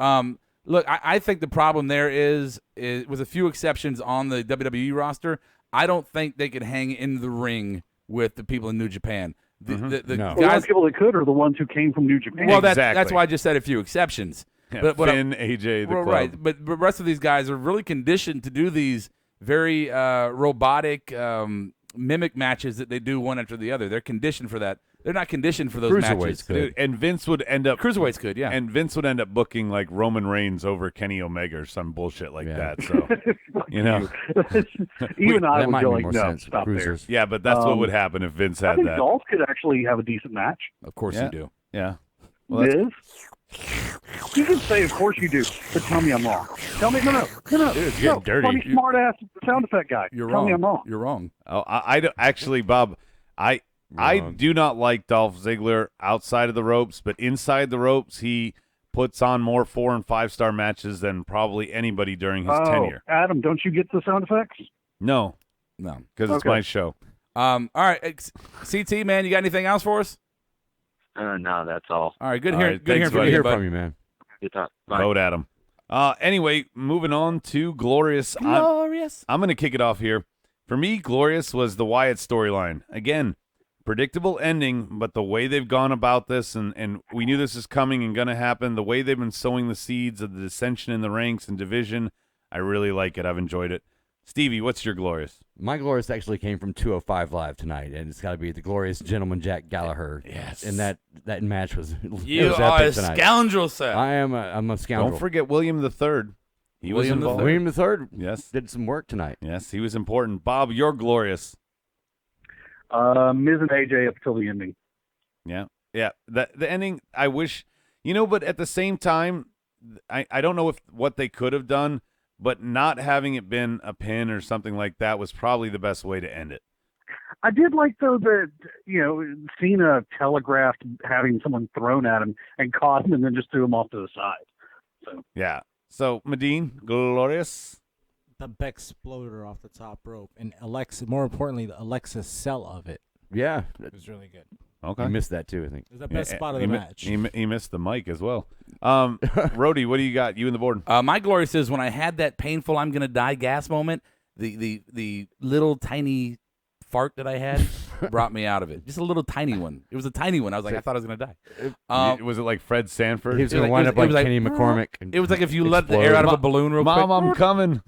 Look, I think the problem there is with a few exceptions on the WWE roster, I don't think they could hang in the ring with the people in New Japan. The Well, the only people that could are the ones who came from New Japan. Well, that's why I just said a few exceptions. Yeah, Finn, AJ, the club. Right, but the rest of these guys are really conditioned to do these very robotic mimic matches that they do one after the other. They're conditioned for that. They're not conditioned for those matches. Dude, and Vince would end up cruiserweights could, yeah. And Vince would end up booking like Roman Reigns over Kenny Omega or some bullshit like that. So even I would go like, no, sense stop there. Yeah, but that's what would happen if Vince had I think that. Dolph could actually have a decent match. Of course you do. Yeah. Well, you can say, of course you do, but tell me I'm wrong. Tell me, no. Dude, it's getting dirty. Funny, smart ass sound effect guy. You're tell wrong. me I'm wrong. You're wrong. Oh, I don't, actually, Bob, I do not like Dolph Ziggler outside of the ropes, but inside the ropes, he puts on more 4- and 5-star matches than probably anybody during his tenure. Adam, don't you get the sound effects? No, because it's my show. All right, CT man, you got anything else for us? No, that's all. All right, good All hearing right, good thanks, hearing buddy. from you, man. Good talk. Bye. Vote Adam. Anyway, moving on to Glorious. Glorious. I'm going to kick it off here. For me, Glorious was the Wyatt storyline. Again, predictable ending, but the way they've gone about this, and we knew this is coming and going to happen, the way they've been sowing the seeds of the dissension in the ranks and division, I really like it. I've enjoyed it. Stevie, what's your Glorious? My Glorious actually came from 205 Live tonight, and it's got to be the Glorious Gentleman Jack Gallagher. Yes. And that match was You was are epic a tonight. scoundrel, sir. I'm a scoundrel. Don't forget William III. He was involved. William III Yes. did some work tonight. Yes, he was important. Bob, you're Glorious. Miz and AJ up till the ending. Yeah. The ending, I wish, but at the same time, I don't know what they could have done, but not having it been a pin or something like that was probably the best way to end it. I did like, though, that, Cena telegraphed having someone thrown at him and caught him and then just threw him off to the side. So yeah. So, Medine, Glorious? The Beck exploder off the top rope. And more importantly, the Alexa sell of it. Yeah. It was really good. Okay. You missed that, too, I think. It was the best spot of the match. He missed the mic as well. Rhodey, what do you got? You and the board. My Glorious is when I had that painful I'm going to die gas moment, the little tiny fart that I had brought me out of it. Just a little tiny one. It was a tiny one. I was like, I thought I was going to die. Was it like Fred Sanford? He was going to wind up like Kenny McCormick. It was like if you let the air out of a balloon real quick. Mom, I'm coming.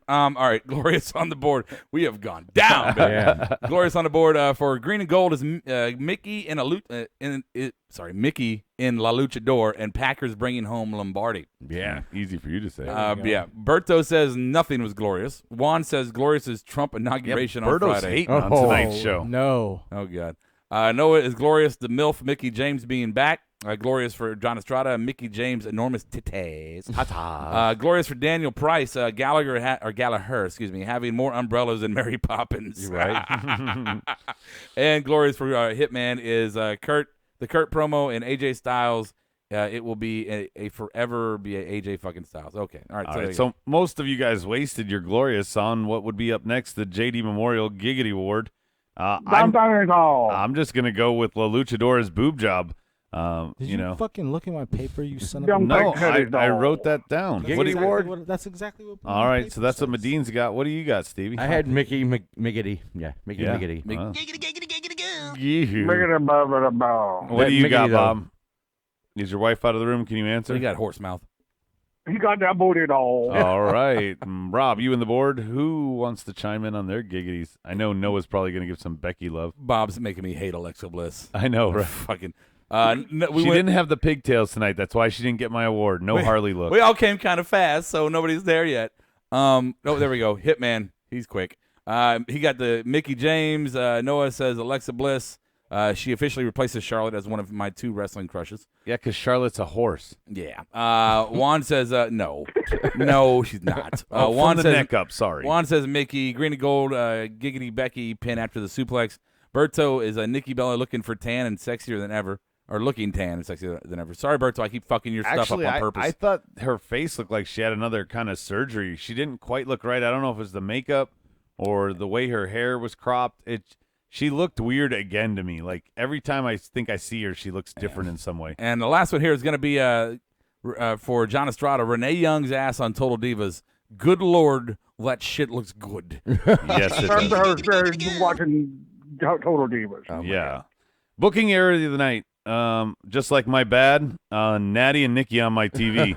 All right, Glorious on the board. We have gone down. Yeah. Glorious on the board for green and gold is Mickey in Mickey in La Luchador and Packers bringing home Lombardi. Yeah, easy for you to say. Yeah. Berto says nothing was glorious. Juan says glorious is Trump inauguration on Berto's Friday. hating on tonight's show. No. Oh, God. Noah is glorious. The MILF, Mickey James being back. Glorious for John Estrada. Mickey James, enormous titties. Glorious for Daniel Price. Gallagher, having more umbrellas than Mary Poppins. You're right. And glorious for Hitman is Kurt. The Kurt promo and AJ Styles. It will be a forever be a AJ fucking Styles. Okay. All right. So most of you guys wasted your Glorious on what would be up next, the JD Memorial Giggity Award. I'm just going to go with La Luchador's boob job. Did you fucking look at my paper, you son of a... No, I wrote that down. Giggity Award? That's exactly what... All right, so that's what Medine's got. What do you got, Stevie? I had Mickey Miggity. Yeah, Mickey Miggity. What do you got, Bob? Is your wife out of the room? Can you answer? You got horse mouth. He got that booty doll. All right. Rob, you and the board, who wants to chime in on their giggities? I know Noah's probably going to give some Becky love. Bob's making me hate Alexa Bliss. I know, right? Fucking... she didn't have the pigtails tonight. That's why she didn't get my award. No Harley look. We all came kind of fast, so nobody's there yet. Oh, there we go. Hitman. He's quick. He got the Mickey James. Noah says Alexa Bliss. She officially replaces Charlotte as one of my 2 wrestling crushes. Yeah, because Charlotte's a horse. Yeah. Juan says no. No, she's not. Juan from the neck up, sorry. Juan says Mickey. Green and gold, giggity Becky, pin after the suplex. Berto is Nikki Bella looking for tan and sexier than ever. or looking tan and sexier than ever. Sorry, Berto, I keep fucking your stuff up on purpose. I thought her face looked like she had another kind of surgery. She didn't quite look right. I don't know if it was the makeup or the way her hair was cropped. She looked weird again to me. Like every time I think I see her, she looks different in some way. And the last one here is going to be for John Estrada, Renee Young's ass on Total Divas. Good Lord, that shit looks good. Yes, it does. Watching Total Divas. Yeah. Booking error of the night. Just like my bad, Natty and Nikki on my TV.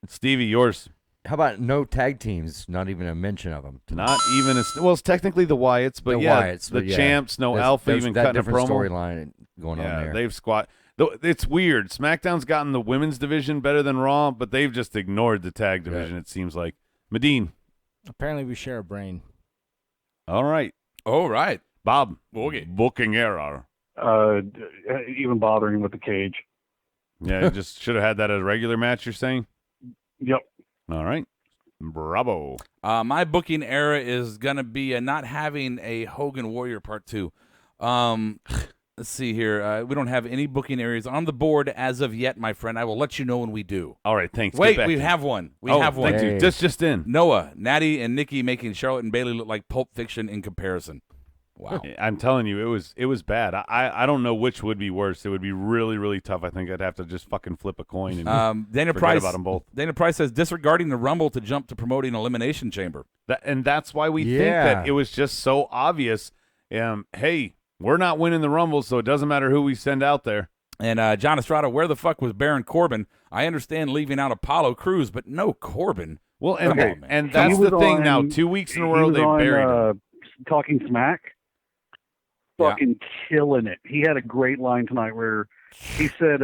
Stevie, yours. How about no tag teams? Not even a mention of them. Not even well, it's technically the Wyatts, but the champs, no Alpha even cutting a promo. Storyline going on there. They've squat. It's weird. SmackDown's gotten the women's division better than Raw, but they've just ignored the tag division. Right. It seems like. Medine. Apparently, we share a brain. All right, Bob. Booking error. Even bothering with the cage. Yeah, you just should have had that as a regular match. You're saying? Yep. All right. Bravo. My booking era is going to be not having a Hogan Warrior Part 2. Let's see here. We don't have any booking areas on the board as of yet, my friend. I will let you know when we do. All right, thanks. Wait, we have one. We have one. Thank you. Just in. Noah, Natty, and Nikki making Charlotte and Bayley look like Pulp Fiction in comparison. Wow. I'm telling you, it was bad. I don't know which would be worse. It would be really, really tough. I think I'd have to just fucking flip a coin and Dana forget Price, about them both. Dana Price says disregarding the Rumble to jump to promoting Elimination Chamber. And that's why we think that it was just so obvious. Hey, we're not winning the Rumble, so it doesn't matter who we send out there. And John Estrada, where the fuck was Baron Corbin? I understand leaving out Apollo Crews, but no Corbin. Well, and that's the thing now. 2 weeks in a row they buried him. Talking Smack. Fucking killing it. He had a great line tonight where he said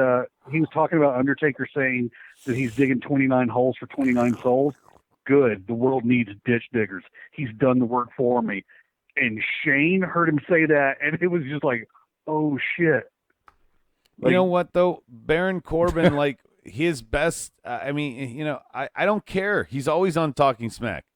he was talking about Undertaker saying that he's digging 29 holes for 29 souls. Good. The world needs ditch diggers. He's done the work for me. And Shane heard him say that, and it was just like, oh, shit. You know what, though? Baron Corbin, like, his best, I don't care. He's always on Talking Smack.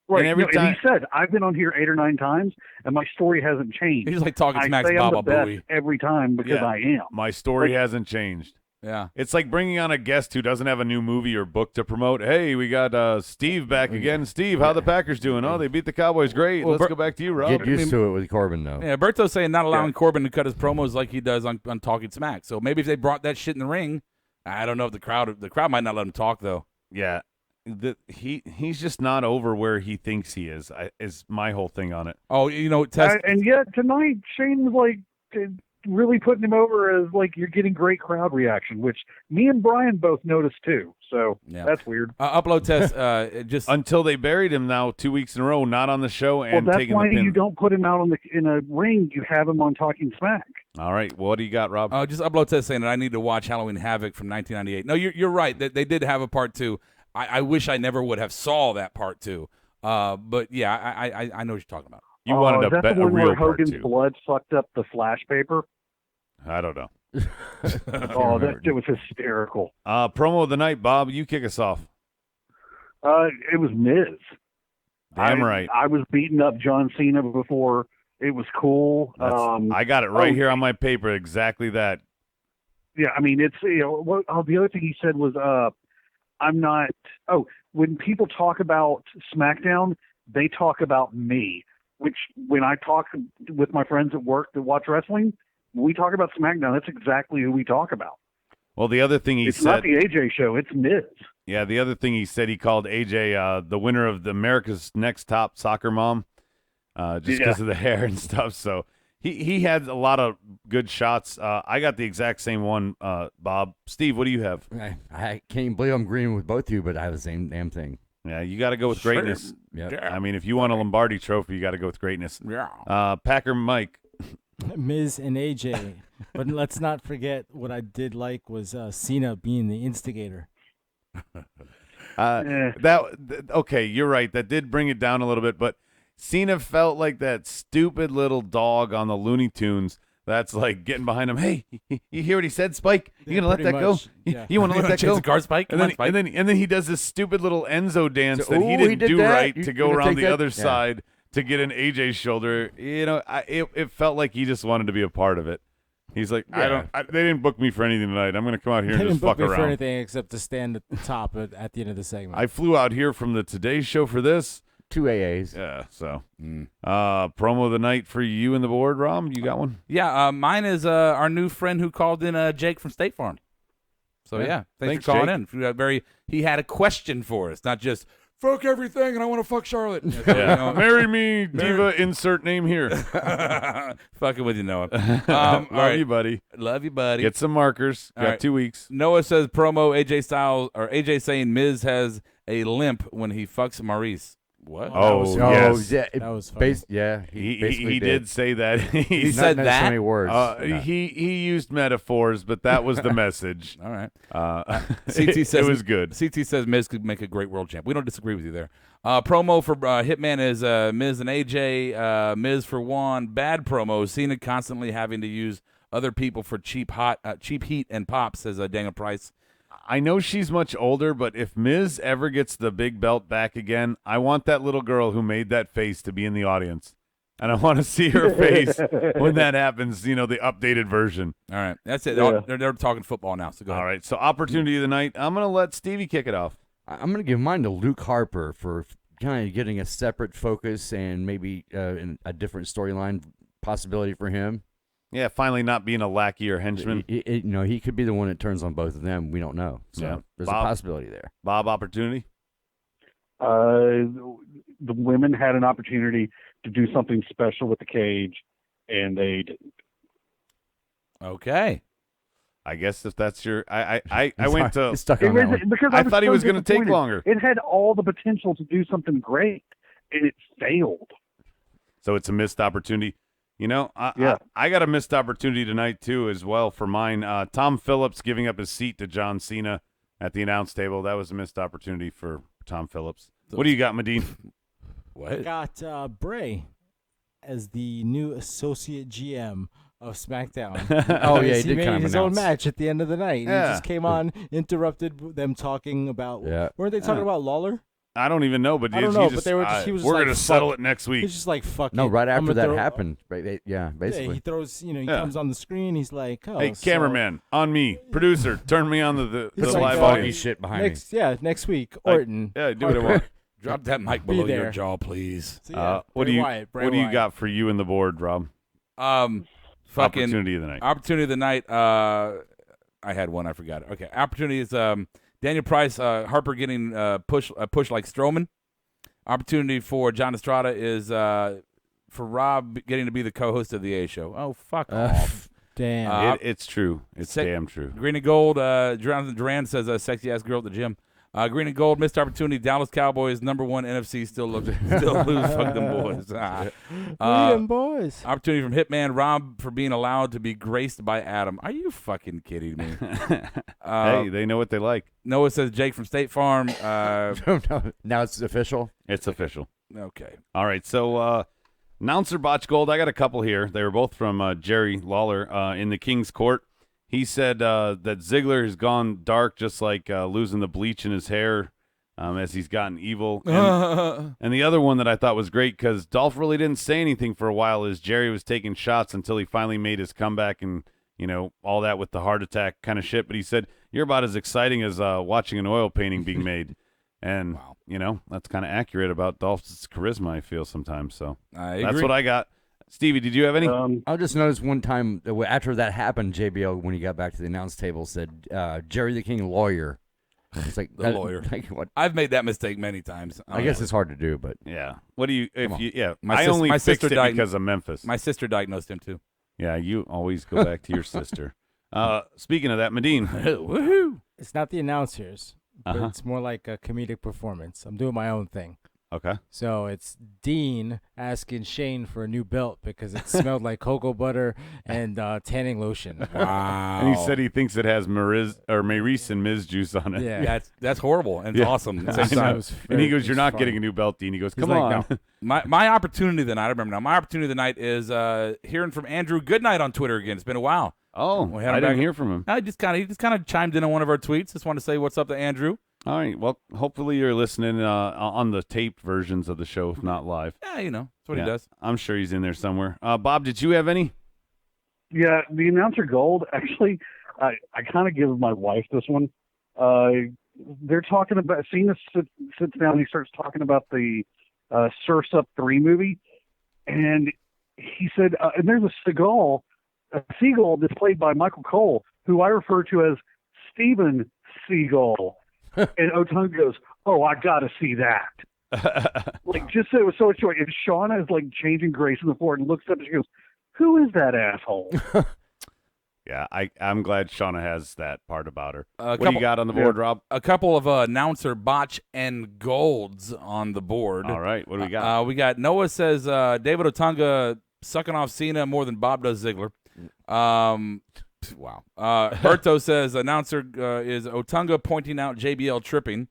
Right. And every time he said, I've been on here 8 or 9 times, and my story hasn't changed. He's like Talking Smack's I say I'm Baba the best Booey. every time because I am. My story hasn't changed. Yeah. It's like bringing on a guest who doesn't have a new movie or book to promote. Hey, we got Steve back again. Steve, how the Packers doing? Oh, they beat the Cowboys. Great. Well, Let's go back to you, Rob. Get used to it with Corbin, though. Yeah, Berto's saying not allowing Corbin to cut his promos like he does on Talking Smack. So maybe if they brought that shit in the ring, I don't know if the crowd might not let him talk, though. Yeah. He's just not over where he thinks he is my whole thing on it. Oh, and yet tonight Shane was like really putting him over as like you're getting great crowd reaction, which me and Brian both noticed too. So that's weird. Upload test just until they buried him now 2 weeks in a row, not on the show and that's taking why the pin. You don't put him out in a ring. You have him on Talking Smack. All right, what do you got, Rob? Just upload test saying that I need to watch Halloween Havoc from 1998. No, you're right. They did have a part 2. I wish I never would have saw that part 2. But yeah, I know what you're talking about. You wanted is that the one real where part Hogan's 2. blood sucked up the flash paper? I don't know. That shit was hysterical. Promo of the night, Bob. You kick us off. It was Miz. Damn right. I was beating up John Cena before. It was cool. I got it right here on my paper. Exactly that. Yeah, I mean, it's the other thing he said was I'm not. Oh, when people talk about SmackDown, they talk about me. Which when I talk with my friends at work that watch wrestling, when we talk about SmackDown, that's exactly who we talk about. Well, the other thing he it's said. It's not the AJ show. It's Miz. Yeah, the other thing he said, he called AJ the winner of the America's Next Top Soccer Mom, just because of the hair and stuff. So he had a lot of good shots. I got the exact same one, Bob. Steve, what do you have? I can't believe I'm agreeing with both of you, but I have the same damn thing. Yeah, you got to go with greatness. Yep. Yeah. I mean, if you want a Lombardi trophy, you got to go with greatness. Yeah. Packer Mike. Miz and AJ. But let's not forget what I did like was Cena being the instigator. Okay, you're right. That did bring it down a little bit, but Cena felt like that stupid little dog on the Looney Tunes that's like getting behind him. Hey, you hear what he said, Spike? You gonna let that go? Yeah. You want to let that Chase go? the car, Spike? And then he does this stupid little Enzo dance that he didn't do right to go around the other side to get an AJ shoulder. It felt like he just wanted to be a part of it. He's like, they didn't book me for anything tonight. I'm going to come out here and just fuck They didn't book me around. for anything except to stand at the top at the end of the segment. I flew out here from the Today Show for this. 2 AAs. Yeah, so. Promo of the night for you and the board, Rom. You got one? Yeah, mine is our new friend who called in, Jake from State Farm. So, yeah, thanks for calling in. He had a question for us, not just, fuck everything and I want to fuck Charlotte. Yeah. Marry me, diva, insert name here. Fucking with you, Noah. Love you, buddy. Love you, buddy. Get some markers. Got 2 weeks. Noah says promo AJ Styles, or AJ saying Miz has a limp when he fucks Maurice. What? Yes. Yeah, that was funny. He did say that. He said that. So many words. He used metaphors, but that was the message. All right. CT says it was good. CT says Miz could make a great world champ. We don't disagree with you there. Promo for Hitman is Miz and AJ. Miz for Juan. Bad promo. Cena constantly having to use other people for cheap heat and pops, says Daniel Price. I know she's much older, but if Miz ever gets the big belt back again, I want that little girl who made that face to be in the audience. And I want to see her face when that happens, the updated version. All right. That's it. Yeah. They're talking football now, so go ahead. All right. So opportunity of the night. I'm going to let Stevie kick it off. I'm going to give mine to Luke Harper for kind of getting a separate focus and maybe a different storyline possibility for him. Yeah, finally not being a lackey or henchman. He could be the one that turns on both of them. We don't know. So there's a possibility there. Bob, opportunity? The women had an opportunity to do something special with the cage, and they didn't. Okay. I guess if that's your, I went to. Stuck on that one. Because I thought he was going to take disappointed. longer. It had all the potential to do something great, and it failed. So it's a missed opportunity. I got a missed opportunity tonight, too, as well for mine. Tom Phillips giving up his seat to John Cena at the announce table. That was a missed opportunity for Tom Phillips. What do you got, Medine? What? I got Bray as the new associate GM of SmackDown. He made his own match at the end of the night. Yeah. He just came on, interrupted them talking about. Yeah. Weren't they talking about Lawler? I don't even know, but I don't know, but they were just, he was we're like, going to settle it next week. He's just like, fuck No, it. right I'm after gonna that throw- happened. Right, yeah, basically. Yeah, he throws, he comes on the screen. He's like, oh. Hey, so- cameraman, on me. Producer, turn me on the It's live like, audience. shit behind next, me. Yeah, next week, Orton. Yeah, do what I want. Drop that mic Be below there. your jaw, please. So, yeah, What Bray do you Wyatt, Bray What do you Wyatt. got for you and the board, Rob? Opportunity of the night. Opportunity of the night. I had one. I forgot it. Okay. Opportunity is Daniel Price, Harper getting push like Strowman. Opportunity for John Estrada is for Rob getting to be the co-host of the A Show. Oh, fuck off. Damn. It's true. It's damn true. Green and Gold. Jonathan Duran says sexy ass girl at the gym. Green and Gold, missed opportunity. Dallas Cowboys, number one NFC, still lose. Fuck them boys. Freedom boys. Opportunity from Hitman Rob for being allowed to be graced by Adam. Are you fucking kidding me? Hey, they know what they like. Noah says Jake from State Farm. Now it's official. It's official. Okay. All right. So announcer Botch Gold. I got a couple here. They were both from Jerry Lawler in the King's Court. He said that Ziggler has gone dark, just like losing the bleach in his hair as he's gotten evil. And the other one that I thought was great, because Dolph really didn't say anything for a while, is Jerry was taking shots until he finally made his comeback and, all that with the heart attack kind of shit. But he said, you're about as exciting as watching an oil painting being made. And, that's kind of accurate about Dolph's charisma, I feel sometimes. So that's what I got. Stevie, did you have any? I just noticed one time after that happened, JBL, when he got back to the announce table, said, Jerry the King lawyer. It's like the lawyer. Like, what? I've made that mistake many times. I guess it's hard to do, but yeah. What do you? If you? Yeah. My I only my fixed sister it because of Memphis. My sister diagnosed him too. Yeah, you always go back to your sister. Speaking of that, Medine. Woohoo! It's not the announcers, but it's more like a comedic performance. I'm doing my own thing. Okay. So it's Dean asking Shane for a new belt because it smelled like cocoa butter and tanning lotion. Wow. And he said he thinks it has Maurice and Miz juice on it. Yeah. That's horrible and it's awesome. At the same time. And he goes, "You're not getting a new belt, Dean." He goes, "Come on." No. My opportunity of the night, I remember now. My opportunity of the night is hearing from Andrew Goodnight on Twitter again. It's been a while. Oh, I didn't hear from him. He just kind of chimed in on one of our tweets. Just want to say what's up to Andrew. All right. Well, hopefully you're listening on the taped versions of the show, if not live. Yeah, that's what he does. I'm sure he's in there somewhere. Bob, did you have any? Yeah, the announcer Gold, actually, I kind of give my wife this one. They're talking about, Cena sits down and he starts talking about the Surf's Up 3 movie. And he said, and there's a seagull that's played by Michael Cole, who I refer to as Steven Seagull. And Otunga goes, "Oh, I got to see that." Like, just so it was so short. And Shauna is like changing Grace in the floor and looks up and she goes, "Who is that asshole?" Yeah, I'm glad Shauna has that part about her. What do you got on the board, Rob? A couple of announcer botch and golds on the board. All right, what do we got? We got Noah says David Otunga sucking off Cena more than Bob does Ziggler. Wow. Berto says announcer is Otunga pointing out JBL tripping.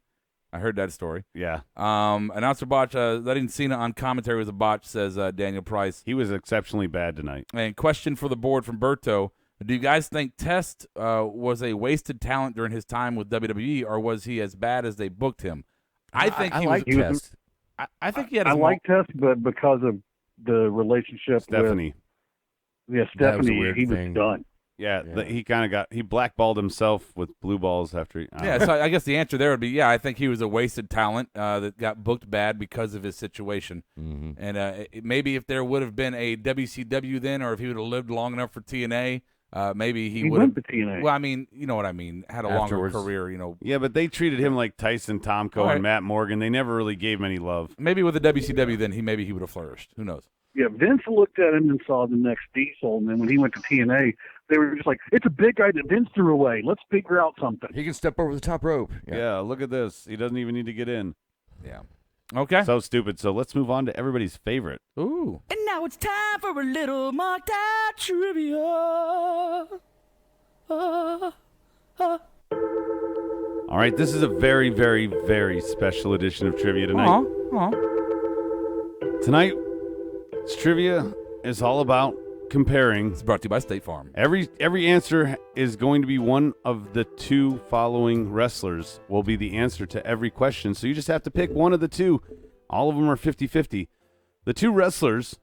I heard that story. Yeah. Announcer botch letting Cena on commentary was a botch, says Daniel Price. He was exceptionally bad tonight. And question for the board from Berto. Do you guys think Test was a wasted talent during his time with WWE, or was he as bad as they booked him? I think he was. Test. I think he had. I like Test, but because of the relationship Stephanie. with Stephanie, he was done. Yeah, he blackballed himself with blue balls after. So I guess the answer there would be I think he was a wasted talent that got booked bad because of his situation. Mm-hmm. And maybe if there would have been a WCW then, or if he would have lived long enough for TNA. Maybe he would have. Went to TNA. Well, I mean, you know what I mean. Had a longer career, Yeah, but they treated him like Tyson Tomko and Matt Morgan. They never really gave him any love. Maybe with the WCW, then maybe he would have flourished. Who knows? Yeah, Vince looked at him and saw the next Diesel, and then when he went to TNA, they were just like, "It's a big guy that Vince threw away. Let's figure out something." He can step over the top rope. Yeah, look at this. He doesn't even need to get in. Yeah. Okay. So stupid. So let's move on to everybody's favorite. Ooh. And now it's time for a little marked out trivia. All right, this is a very, very, very special edition of Trivia tonight. Tonight's trivia is all about comparing. It's brought to you by State Farm. Every answer is going to be one of the two following wrestlers will be the answer to every question. So you just have to pick one of the two. All of them are 50-50. The two wrestlers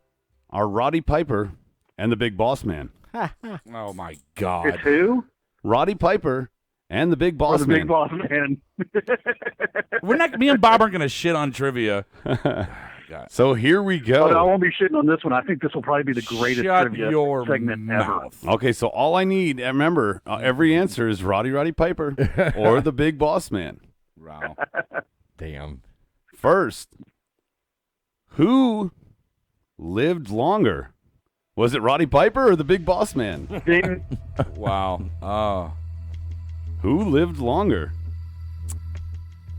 are Roddy Piper and the Big Boss Man. Oh, my God. It's who? Roddy Piper and the Big Boss the Man. Big Boss Man. Me and Bob aren't going to shit on trivia. So here we go. I won't be shitting on this one. I think this will probably be the greatest trivia segment ever. Okay, so all I need, remember, every answer is Roddy Piper or the Big Boss Man. Wow. Damn. First, who lived longer? Was it Roddy Piper or the Big Boss Man? Wow. Who lived longer?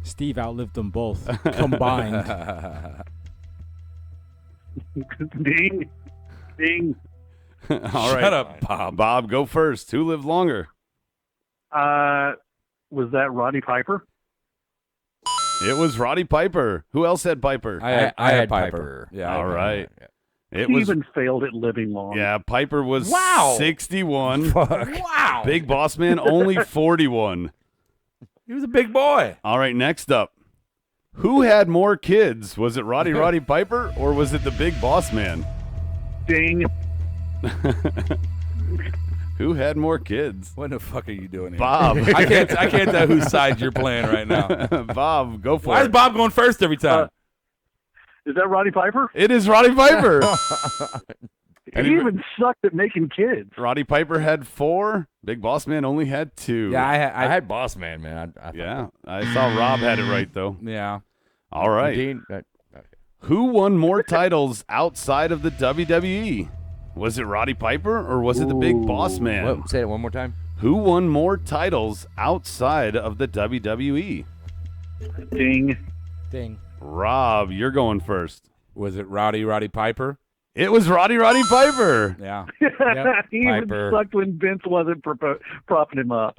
Steve outlived them both combined. Ding. Ding. All right. Shut up, Bob. Bob, go first. Who lived longer? Was that Roddy Piper? It was Roddy Piper. Who else had Piper? I had Piper. Yeah. All right. It Steven failed at living long. Yeah, Piper was 61. Wow. Big Boss Man only 41. He was a big boy. All right, next up. Who had more kids? Was it Roddy Piper or was it the Big Boss Man? Ding. Who had more kids? What the fuck are you doing here? Bob. I can't tell whose side you're playing right now. Bob, go for it. Why is Bob going first every time? Is that Roddy Piper? It is Roddy Piper. He even sucked at making kids. Roddy Piper had 4. Big Boss Man only had 2. Yeah, I had Boss Man, man. I saw Rob had it right, though. Yeah. All right. Who won more titles outside of the WWE? Was it Roddy Piper or was it the Big Boss Man? Say it one more time. Who won more titles outside of the WWE? Ding. Rob, you're going first. Was it Roddy Piper? It was Roddy Piper. Yeah. He even sucked when Vince wasn't propping him up.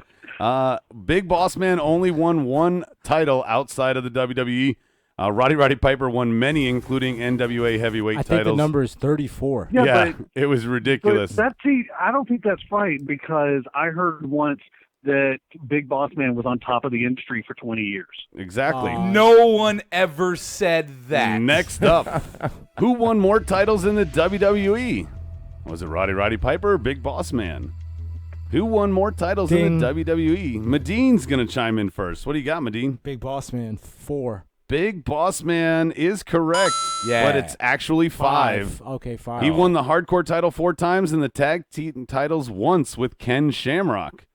Big Boss Man only won 1 title outside of the WWE. Roddy Piper won many, including NWA heavyweight titles. I think the number is 34. Yeah, it was ridiculous. But I don't think that's right because I heard once that Big Boss Man was on top of the industry for 20 years. Exactly. No one ever said that. Next up, who won more titles in the WWE? Was it Roddy Piper or Big Boss Man? Who won more titles in the WWE? Medine's going to chime in first. What do you got, Medine? Big Boss Man, 4. Big Boss Man is correct. Yeah. But it's actually 5. Okay, 5. He won the hardcore title 4 times and the tag team titles once with Ken Shamrock.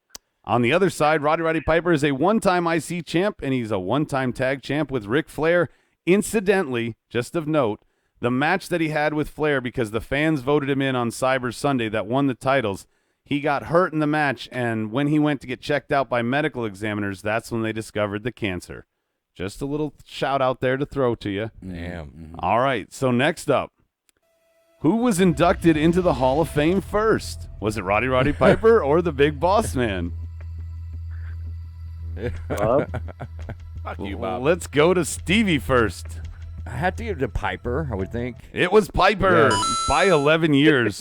On the other side, Roddy Piper is a one-time IC champ, and he's a one-time tag champ with Ric Flair. Incidentally, just of note, the match that he had with Flair, because the fans voted him in on Cyber Sunday that won the titles, he got hurt in the match, and when he went to get checked out by medical examiners, that's when they discovered the cancer. Just a little shout out there to throw to you. Damn. All right, so next up, who was inducted into the Hall of Fame first? Was it Roddy Piper or the Big Boss Man? Fuck you, Bob. Let's go to Stevie first. I had to give it to Piper, I would think. It was Piper by 11 years,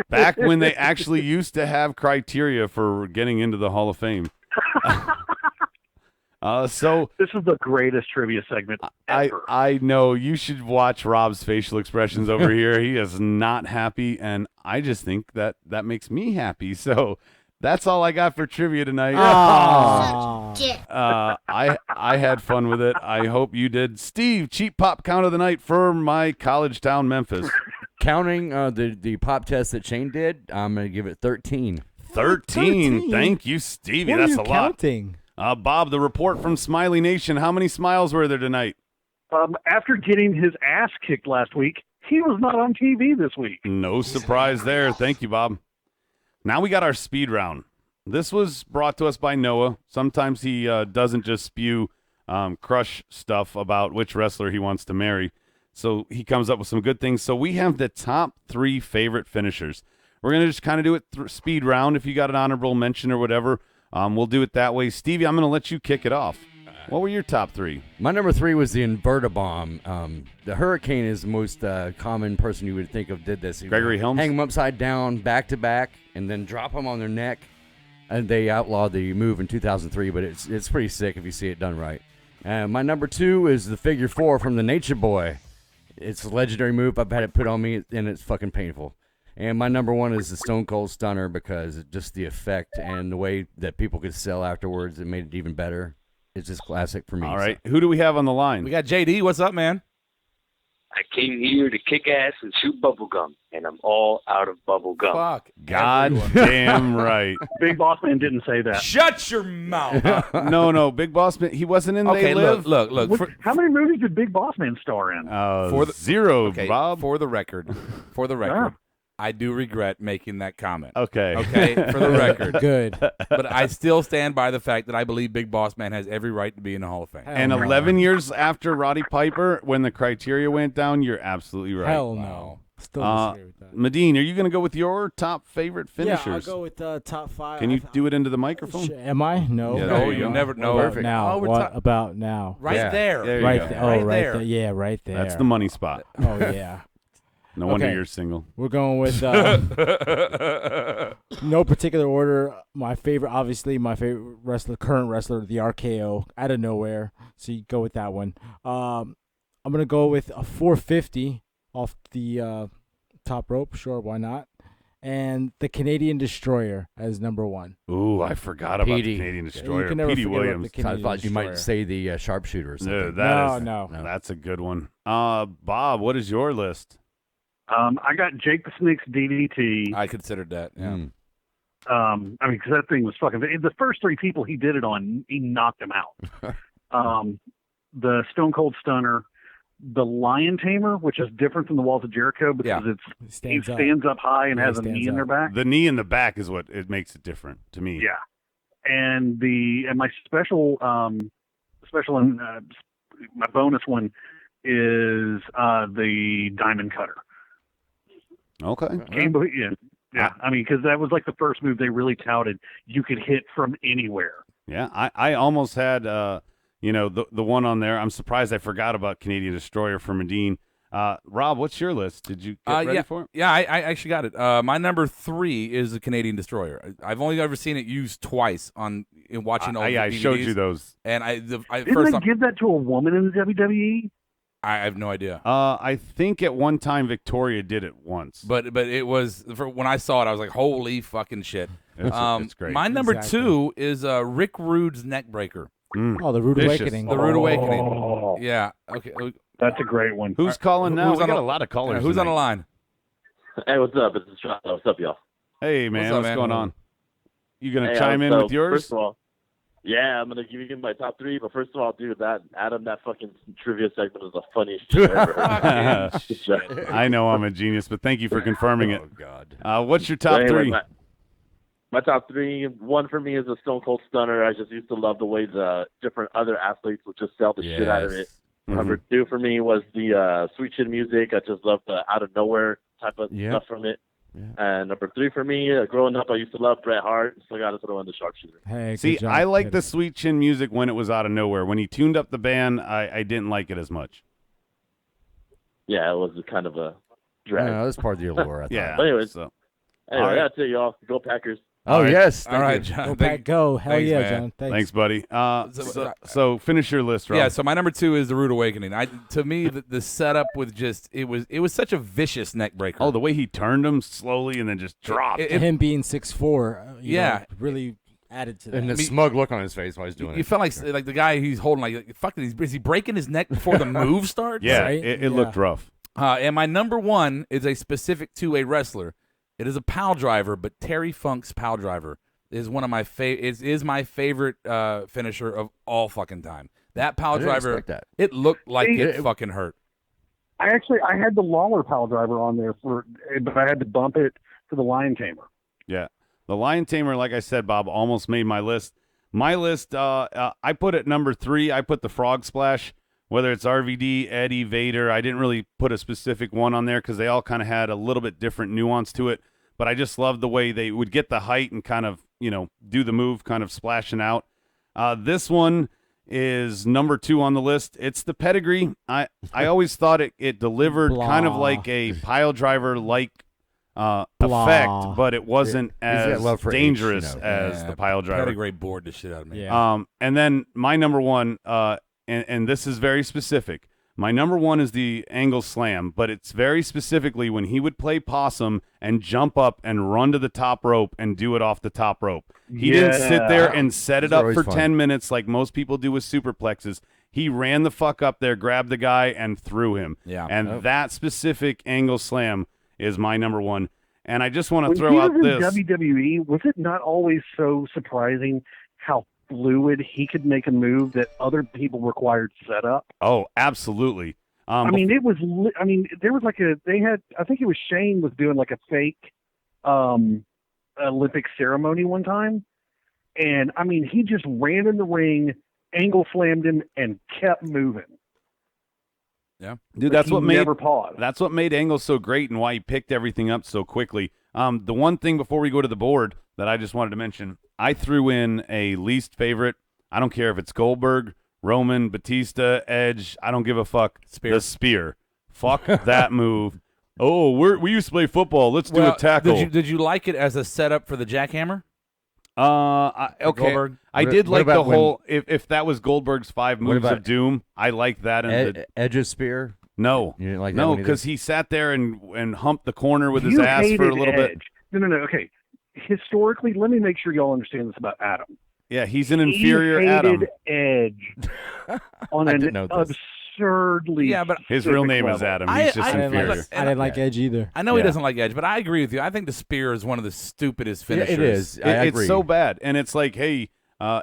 back when they actually used to have criteria for getting into the Hall of Fame. So this is the greatest trivia segment ever. I know. You should watch Rob's facial expressions over here. He is not happy, and I just think that makes me happy. So that's all I got for trivia tonight. I had fun with it. I hope you did. Steve, cheap pop count of the night for my college town, Memphis. Counting the pop test that Shane did, I'm going to give it 13. 13. Thank you, Stevie. What That's are you a counting? lot. Bob, the report from Smiley Nation. How many smiles were there tonight? After getting his ass kicked last week, he was not on TV this week. No surprise there. Thank you, Bob. Now we got our speed round. This was brought to us by Noah. Sometimes he doesn't just spew crush stuff about which wrestler he wants to marry. So he comes up with some good things. So we have the top 3 favorite finishers. We're going to just kind of do it speed round. If you got an honorable mention or whatever, we'll do it that way. Stevie, I'm going to let you kick it off. What were your top 3? My number 3 was the Invertibomb. The Hurricane is the most common person you would think of did this. Gregory Helms? Hang them upside down, back to back, and then drop them on their neck. And they outlawed the move in 2003, but it's pretty sick if you see it done right. My number 2 is the Figure 4 from the Nature Boy. It's a legendary move. I've had it put on me, and it's fucking painful. And my number 1 is the Stone Cold Stunner, because just the effect and the way that people could sell afterwards, it made it even better. It's just classic for me. All right. Who do we have on the line? We got JD. What's up, man? I came here to kick ass and shoot bubble gum, and I'm all out of bubble gum. Fuck. God damn right. Big Boss Man didn't say that. Shut your mouth. No, Big Boss Man. He wasn't in They Live. Look. How many movies did Big Boss Man star in? 0, okay, Bob. For the record, I do regret making that comment. Okay, for the record. Good. But I still stand by the fact that I believe Big Boss Man has every right to be in the Hall of Fame. And 11 years after Roddy Piper, when the criteria went down, you're absolutely right. Hell no. Still disagree with that. Medine, are you going to go with your top favorite finishers? Yeah, I'll go with top 5. Can you do it into the microphone? Am I? No. Yeah, No, you never know. Perfect. Now, what about now? Right there. There you Right go. there. Oh, Right right there. there. Yeah, right there. That's the money spot. Oh, yeah. No wonder Okay. you're single. We're going with no particular order. My favorite wrestler, current wrestler, the RKO, out of nowhere. So you go with that one. I'm going to go with a 450 off the top rope. Sure, why not? And the Canadian Destroyer as number 1. Ooh, I forgot about Petey. the Canadian You Destroyer. can never Petey forget about Williams. the Canadian I thought you might Destroyer. say the Sharpshooter or something. No. No. That's a good one. Bob, what is your list? I got Jake the Snake's DDT. I considered that. Yeah. Because that thing was fucking. The first 3 people he did it on, he knocked them out. The Stone Cold Stunner, the Lion Tamer, which is different from the Walls of Jericho because he stands up high and has a knee in their back. The knee in the back is what it makes it different to me. Yeah, and my special and my bonus one is the Diamond Cutter. Okay. Yeah. I mean, because that was like the first move they really touted. You could hit from anywhere. Yeah, I almost had the one on there. I'm surprised I forgot about Canadian Destroyer for Medine. Rob, what's your list? Did you get ready for it? Yeah, I actually got it. My number 3 is the Canadian Destroyer. I've only ever seen it used twice in watching all the DVDs. I showed you those. And Didn't they give that to a woman in the WWE? I have no idea. I think at one time Victoria did it once. But it was when I saw it, I was like, holy fucking shit. It's great. My number 2 is Rick Rude's neck breaker. Oh, the Rude Awakening. The Rude Awakening. Yeah. Okay. That's a great one. Who's calling now? Who's We on got the- a lot of callers. Who's on tonight. the line? Hey, what's up? It's Sean. What's up, y'all? Hey, man. What's up, What's man? going on? You going to Hey, chime in so with yours? First of all, yeah, I'm gonna give you my top 3. But first of all, dude, that fucking trivia segment is the funniest shit I've ever heard. I know I'm a genius, but thank you for confirming it. Oh, God. What's your top Anyway, 3? My top 3, one for me is a Stone Cold Stunner. I just used to love the way the different other athletes would just sell the shit out of it. Mhm. Number 2 for me was the Sweet Chin Music. I just love the out of nowhere type of stuff from it. Yeah. And number 3 for me, growing up, I used to love Bret Hart, so I got to throw in the Sharpshooter. Hey, See, good job, I like kid. the Sweet Chin Music when it was out of nowhere. When he tuned up the band, I didn't like it as much. Yeah, it was kind of a drag. No, that's part of the allure. I thought. Yeah. But anyways, So. anyway, All right. that's it, y'all. Go Packers. Oh, All right. yes. All right, Thank John. Go, Thank- Pat, go. Hell thanks, yeah, man. John. Thanks, buddy. So- So finish your list, Rob. Yeah, so my number 2 is the Rude Awakening. To me, the setup with just it was such a vicious neck breaker. Oh, the way he turned him slowly and then just dropped. Him being 6'4", Yeah. really added to that. And the smug look on his face while he's doing You it. felt like the guy he's holding, like, fucking, is he breaking his neck before the move starts? Yeah, Right? it Yeah. looked rough. And my number 1 is a specific to a wrestler. It is a pile driver, but Terry Funk's pile driver is one of my is my favorite finisher of all fucking time. That pile didn't driver, expect that. it looked like See, it fucking hurt. I had the Lawler pile driver on there but I had to bump it to the Lion Tamer. Yeah. The Lion Tamer, like I said, Bob, almost made my list. My list, I put at number 3, I put the Frog Splash. Whether it's RVD, Eddie, Vader, I didn't really put a specific one on there because they all kind of had a little bit different nuance to it. But I just loved the way they would get the height and kind of, do the move, kind of splashing out. This one is number 2 on the list. It's the Pedigree. I always thought it delivered kind of Blah. like a pile driver like Blah. effect, but it wasn't He's got as love for H, dangerous you know. as the pile driver. Pedigree bored the shit out of me. Yeah. And then my number 1, and this is very specific. My number 1 is the angle slam, but it's very specifically when he would play possum and jump up and run to the top rope and do it off the top rope. He didn't sit there and set it Those are up always for fun. 10 minutes like most people do with superplexes. He ran the fuck up there, grabbed the guy, and threw him. Yeah. And that specific angle slam is my number 1. And I just want to When throw he out was this. in WWE, was it not always so surprising how fluid he could make a move that other people required setup? Oh, absolutely. I mean, it was. There was like they had. I think it was Shane was doing like a fake Olympic ceremony one time, and I mean, he just ran in the ring, angle slammed him, and kept moving. Yeah, dude, Like that's he what made never paused. That's what made Angle so great and why he picked everything up so quickly. The one thing before we go to the board that I just wanted to mention, I threw in a least favorite. I don't care if it's Goldberg, Roman, Batista, Edge. I don't give a fuck. Spear. The spear. Fuck that move. Oh, we used to play football. Let's do Well, a tackle. Did you like it as a setup for the jackhammer? Okay. Goldberg? I did What like the about when- whole. If that was Goldberg's 5 moves about of doom, I like that. And Edge's spear? no, You didn't like that no, one either? because he sat there and humped the corner with his You ass for a hated little bit. Edge. No. Okay. Historically, let me make sure y'all understand this about Adam. Yeah, he's an inferior he hated Adam. Edge on I an didn't know this. absurdly. Yeah, but His real specific name is level. Adam. I- He's just I didn't inferior. like- I didn't like Edge either. I know he Yeah. doesn't like Edge, but I agree with you. I think the spear is one of the stupidest Yeah, finishers. it is. I It's agree. so bad, and it's like, hey,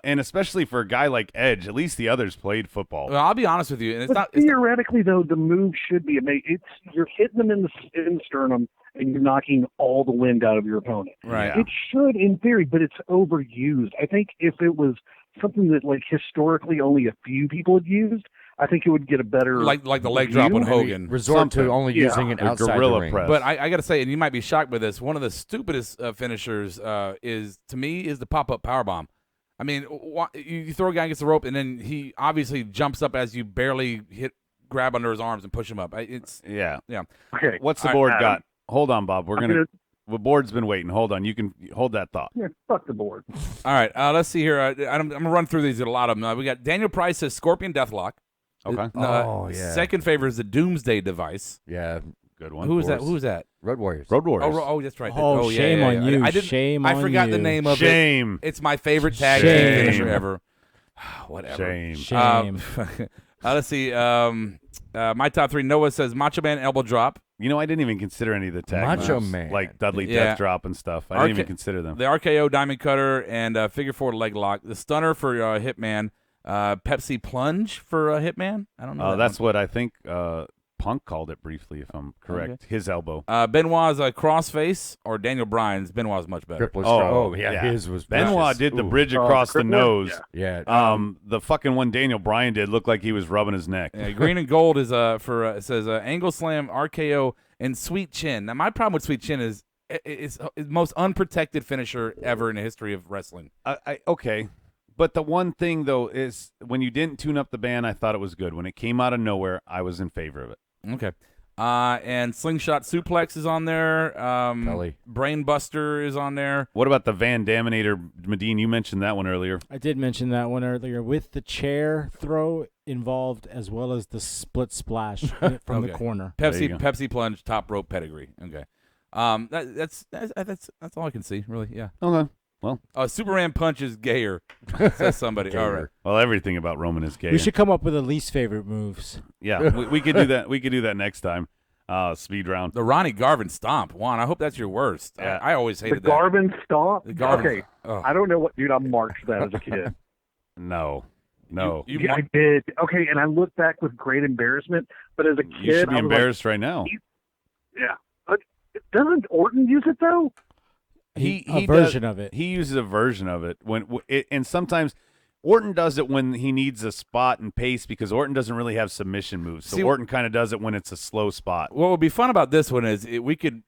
and especially for a guy like Edge, at least the others played football. Well, I'll be honest with you, and it's But not. It's, theoretically, though, the move should be amazing. You're hitting them in the sternum, and you're knocking all the wind out of your opponent. Right. It should, in theory, but it's overused. I think if it was something that, like, historically only a few people had used, I think it would get a better like the leg drop on view. Hogan. Resort to Something. only Yeah. using it A outside gorilla the ring. press. But I got to say, and you might be shocked by this, one of the stupidest finishers is the pop-up powerbomb. I mean, you throw a guy against the rope, and then he obviously jumps up as you barely grab under his arms and push him up. Yeah. Yeah. Okay. What's the All board right, got? Adam, Hold on, Bob. I'm gonna- The board's been waiting. Hold on. You can hold that thought. Yeah, fuck the board. All right, let's see here. I'm going to run through these. A lot of them. We got Daniel Price says Scorpion Deathlock. Okay. Second favorite is the Doomsday Device. Yeah, good one. Who is that? Who's that? Road Warriors. Road Warriors. Oh, that's right. Oh, shame on you. I didn't. Shame I on forgot you. the name of Shame. it. It's my favorite tag Shame. team finisher ever. Whatever. Shame. Shame. Let's see. My top 3. Noah says Macho Man elbow drop. You know, I didn't even consider any of the tag Macho moves, Man. like Dudley Yeah. Death Drop and stuff. I didn't even consider them. The RKO Diamond Cutter and Figure 4 leg lock. The stunner for Hitman. Pepsi Plunge for Hitman. I don't know. That's what I think Punk called it briefly, if I'm correct. Okay. His elbow. Benoit's crossface or Daniel Bryan's. Benoit's much better. His was Benoit did the bridge across the nose. Yeah. The fucking one Daniel Bryan did looked like he was rubbing his neck. Yeah, green and gold is it says angle slam, RKO, and sweet chin. Now my problem with sweet chin is it's the most unprotected finisher ever in the history of wrestling. Okay. But the one thing, though, is when you didn't tune up the band, I thought it was good. When it came out of nowhere, I was in favor of it. Okay. And slingshot suplex is on there. Pelly. Brain buster is on there. What about the Van Daminator, Medine? You mentioned that one earlier. I did mention that one earlier with the chair throw involved as well as the split splash from the corner. Pepsi plunge, top rope pedigree. Okay. That's all I can see, really. Yeah. Okay. Well, Superman punch is gayer, says somebody. All right. Well, everything about Roman is gay. We should come up with the least favorite moves. Yeah, we could do that. We could do that next time. Speed round. The Ronnie Garvin stomp. Juan, I hope that's your worst. Yeah. I always hated The Garvin stomp? The Garvin. Okay. Oh. I don't know what, dude, I marched that as a kid. No. Yeah, I did. Okay, and I look back with great embarrassment, but as a kid, You should be I was embarrassed right now. Yeah. But doesn't Orton use it, though? He version of it. He uses a version of it and sometimes Orton does it when he needs a spot and pace because Orton doesn't really have submission moves. So Orton kind of does it when it's a slow spot. What would be fun about this one is you could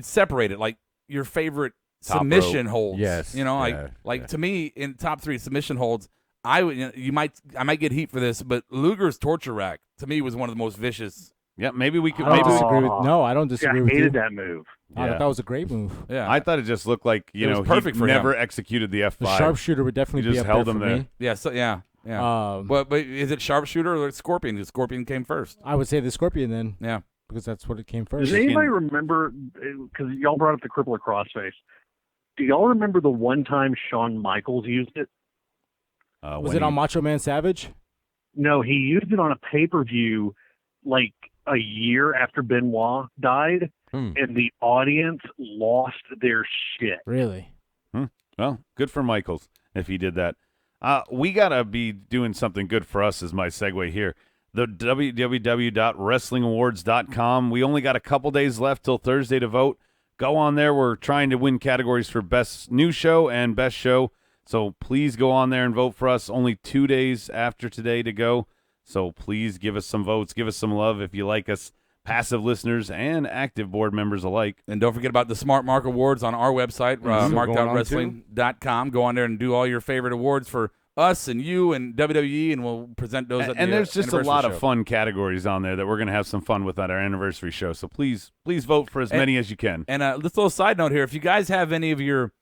separate it like your favorite Top submission rope. holds. Yes. You know, to me in top 3 submission holds, I might get heat for this, but Luger's torture rack to me was one of the most vicious. Yeah, maybe we could. I don't disagree with. No, I don't disagree with you. I hated that move. I thought that was a great move. Yeah, I thought it just looked like It was he perfect for never him. executed the F5. The sharpshooter would definitely He be just up held there him for there. me. Yeah, yeah. But is it sharpshooter or Scorpion? Because Scorpion came first. I would say the Scorpion then. Yeah, because that's what it came first. Does anybody remember, because y'all brought up the crippler crossface, do y'all remember the one time Shawn Michaels used it? Was it on Macho Man Savage? No, he used it on a pay-per-view like a year after Benoit died, and the audience lost their shit. Really? Well, good for Michaels if he did that. We got to be doing something good for us is my segue here. The www.wrestlingawards.com. We only got a couple days left till Thursday to vote. Go on there. We're trying to win categories for Best New Show and Best Show. So please go on there and vote for us. Only 2 days after today to go. So please give us some votes. Give us some love if you like us, passive listeners and active board members alike. And don't forget about the Smart Mark Awards on our website, markdownwrestling.com. Go on there and do all your favorite awards for us and you and WWE, and we'll present those at the And there's just a lot show. of fun categories on there that we're going to have some fun with at our anniversary show. So please vote for as many as you can. And this little side note here, if you guys have any of your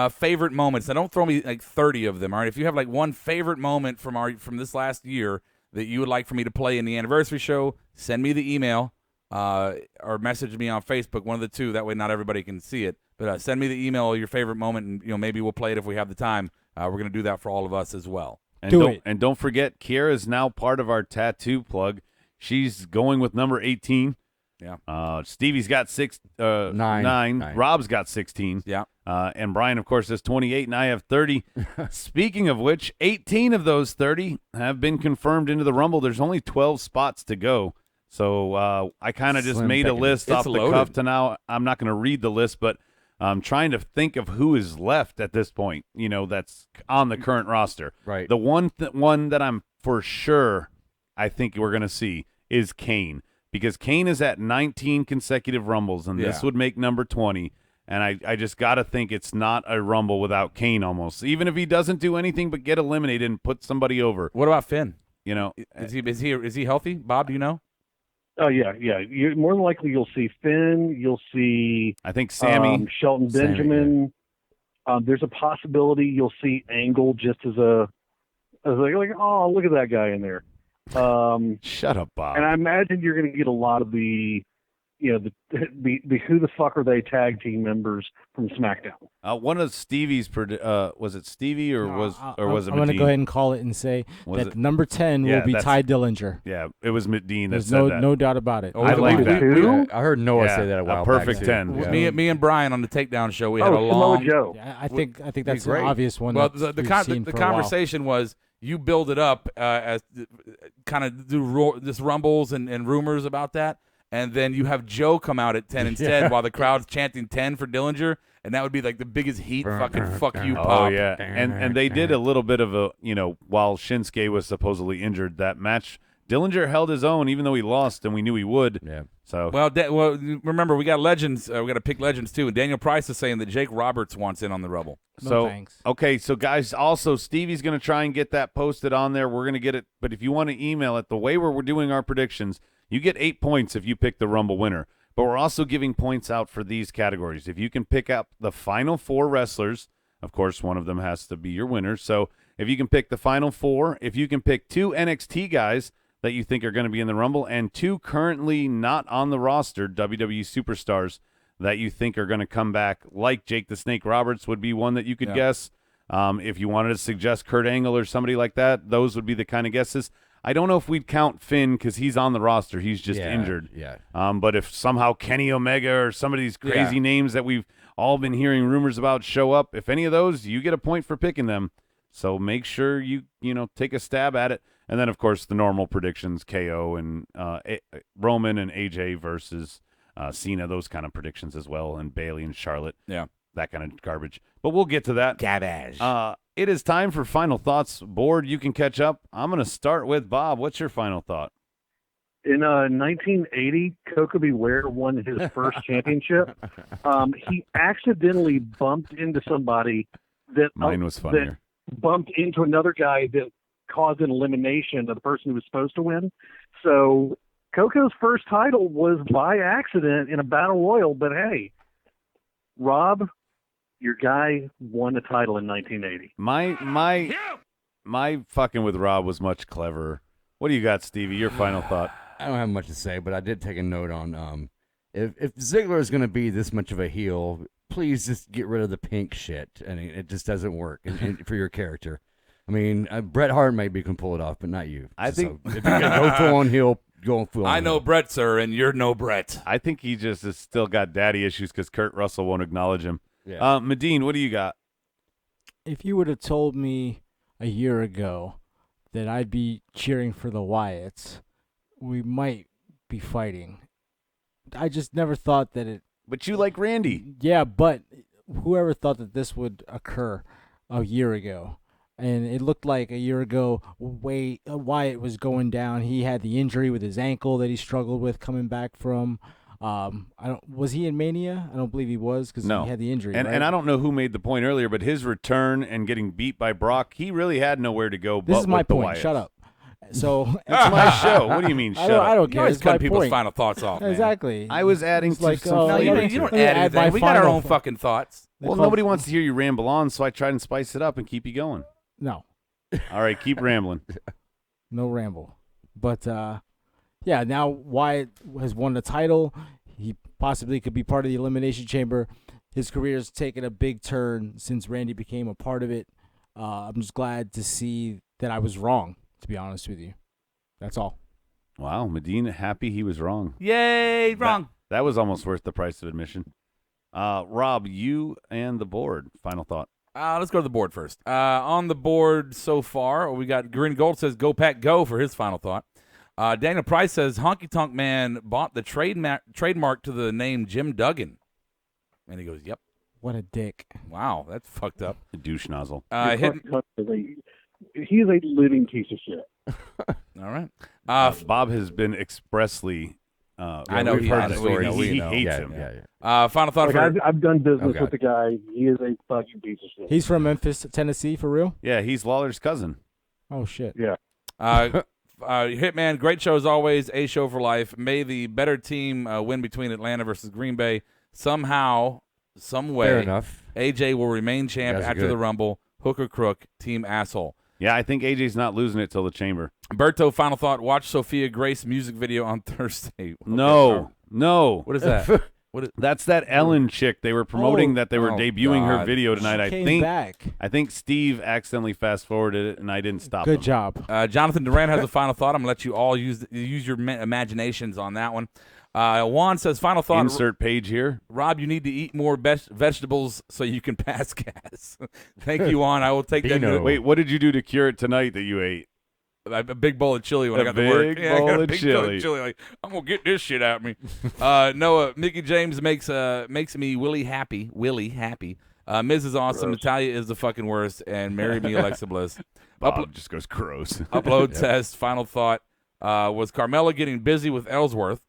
favorite moments, now don't throw me like 30 of them, all right? If you have like one favorite moment from this last year that you would like for me to play in the anniversary show, send me the email or message me on Facebook, one of the two. That way not everybody can see it. But send me the email, your favorite moment, and maybe we'll play it if we have the time. We're going to do that for all of us as well. And don't forget, Kiera is now part of our tattoo plug. She's going with number 18. Yeah. Stevie's got 9. Rob's got 16. Yeah. And Brian, of course, has 28, and I have 30. Speaking of which, 18 of those 30 have been confirmed into the Rumble. There's only 12 spots to go. So I kind of just made a list off the cuff to now. I'm not going to read the list, but I'm trying to think of who is left at this point, that's on the current roster. Right. The one that I'm for sure I think we're going to see is Kane, because Kane is at 19 consecutive Rumbles, and this would make number 20. And I just got to think it's not a Rumble without Kane almost, even if he doesn't do anything but get eliminated and put somebody over. What about Finn? Is he healthy? Bob, do you know? Oh, yeah. More than likely you'll see Finn. You'll see, I think, Sammy. Shelton Benjamin. There's a possibility you'll see Angle just as like, oh, look at that guy in there. Shut up, Bob. And I imagine you're going to get a lot of the who the fuck are they tag team members from SmackDown. One of Stevie's, was it Stevie or was it I'm Medine? going to go ahead and call it and say Was that it? number 10 will be Ty Dillinger. Yeah, it was Medine that There's said that. no doubt about it. I like that. I heard Noah say that a while back. Perfect too. 10. Yeah. Me and Brian on the Takedown show, we had a Samoa long. Joe. Yeah, I think that's an great. obvious one. Well, that the we've seen for a while. conversation was you build it up as kind of do this rumbles and rumors about that, and then you have Joe come out at 10 instead while the crowd's chanting 10 for Dillinger, and that would be like the biggest heat fucking fuck you pop. Oh yeah, and they did a little bit of a while Shinsuke was supposedly injured, that match Dillinger held his own even though he lost, and we knew he would. Yeah. So well, remember we got legends. We got to pick legends too, and Daniel Price is saying that Jake Roberts wants in on the Rumble. So thanks. Okay, so guys, also Stevie's going to try and get that posted on there. We're going to get it, but if you want to email it, the way we're doing our predictions, you get 8 points if you pick the Rumble winner. But we're also giving points out for these categories. If you can pick up the final 4 wrestlers, of course, one of them has to be your winner. So if you can pick the final 4, if you can pick 2 NXT guys that you think are going to be in the Rumble and 2 currently not on the roster WWE superstars that you think are going to come back, like Jake the Snake Roberts would be one that you could guess. If you wanted to suggest Kurt Angle or somebody like that, those would be the kind of guesses. I don't know if we'd count Finn because he's on the roster. He's just injured. Yeah. But if somehow Kenny Omega or some of these crazy names that we've all been hearing rumors about show up, if any of those, you get a point for picking them. So make sure you take a stab at it. And then, of course, the normal predictions, KO and Roman and AJ versus Cena, those kind of predictions as well, and Bayley and Charlotte. Yeah. That kind of garbage. But we'll get to that. Garbage. It is time for final thoughts. Board, you can catch up. I'm going to start with Bob. What's your final thought? In 1980, Coco Beware won his first championship. He accidentally bumped into somebody that Mine was funnier. that bumped into another guy that caused an elimination of the person who was supposed to win. So Coco's first title was by accident in a battle royal. But hey, Rob, your guy won a title in 1980. My fucking with Rob was much cleverer. What do you got, Stevie? Your final thought? I don't have much to say, but I did take a note on if Ziggler is going to be this much of a heel, please just get rid of the pink shit. And it just doesn't work for your character. I mean, Bret Hart maybe can pull it off, but not you. I think if you can go full on heel, go full on. I know heel. Brett, sir, and you're no Brett. I think he just has still got daddy issues because Kurt Russell won't acknowledge him. Yeah. Medine, what do you got? If you would have told me a year ago that I'd be cheering for the Wyatts, we might be fighting. I just never thought that it. But you like Randy. Yeah, but whoever thought that this would occur a year ago? And it looked like a year ago, Wyatt was going down. He had the injury with his ankle that he struggled with coming back from. Was he in Mania? I don't believe he was because he had the injury. And, right? and I don't know who made the point earlier, but his return and getting beat by Brock, he really had nowhere to go. This but is my with the point. Wyatts. Shut up. So it's my show. What do you mean? Shut up. I don't care. You always It's my cut people's point. final thoughts off. Man. Exactly. I was adding It's like, some oh, No, flavor. you don't Let me add add my anything. We got our final own fucking thoughts. Well, nobody wants to hear you ramble on, so I tried and spice it up and keep you going. No. All right, keep rambling. No ramble. But, yeah, now Wyatt has won the title. He possibly could be part of the Elimination Chamber. His career's taken a big turn since Randy became a part of it. I'm just glad to see that I was wrong, to be honest with you. That's all. Wow, Medina happy he was wrong. Yay, wrong. That was almost worth the price of admission. Rob, you and the board. Final thought. Let's go to the board first. On the board so far, we got Green Gold says "Go Pack Go" for his final thought. Daniel Price says Honky Tonk Man bought the trademark to the name Jim Duggan, and he goes, "Yep." What a dick! Wow, that's fucked up. The douche nozzle. He is a living piece of shit. All right. Bob has been expressly. I know we've heard the story. He hates him. Final thought for I've done business with the guy. He is a fucking piece of shit. He's from Memphis, Tennessee, for real? Yeah, he's Lawler's cousin. Oh, shit. Yeah. Hitman, great show as always. A show for life. May the better team win between Atlanta versus Green Bay. Somehow, some way, Fair enough. AJ will remain champ You guys are after good. the Rumble. Hook or crook, team asshole. Yeah, I think AJ's not losing it till the chamber. Berto, final thought. Watch Sophia Grace music video on Thursday. No. What is that? That's that Ellen chick. They were promoting that they were debuting her God. video tonight. She came back. I think Steve accidentally fast forwarded it, and I didn't stop him. Good job. Jonathan Durant has a final thought. I'm going to let you all use your imaginations on that one. Juan says, final thought. Insert page here. Rob, you need to eat more vegetables so you can pass gas. Thank you, Juan. I will take that. Wait, what did you do to cure it tonight that you ate? A big bowl of chili when I got to work. Big bowl of chili. Like, I'm gonna get this shit out of me. Noah, Mickey James makes me Willie happy. Miz is awesome. Gross. Natalia is the fucking worst, and marry me, Alexa Bliss. Bob just goes gross. Upload test. Final thought. Was Carmella getting busy with Ellsworth?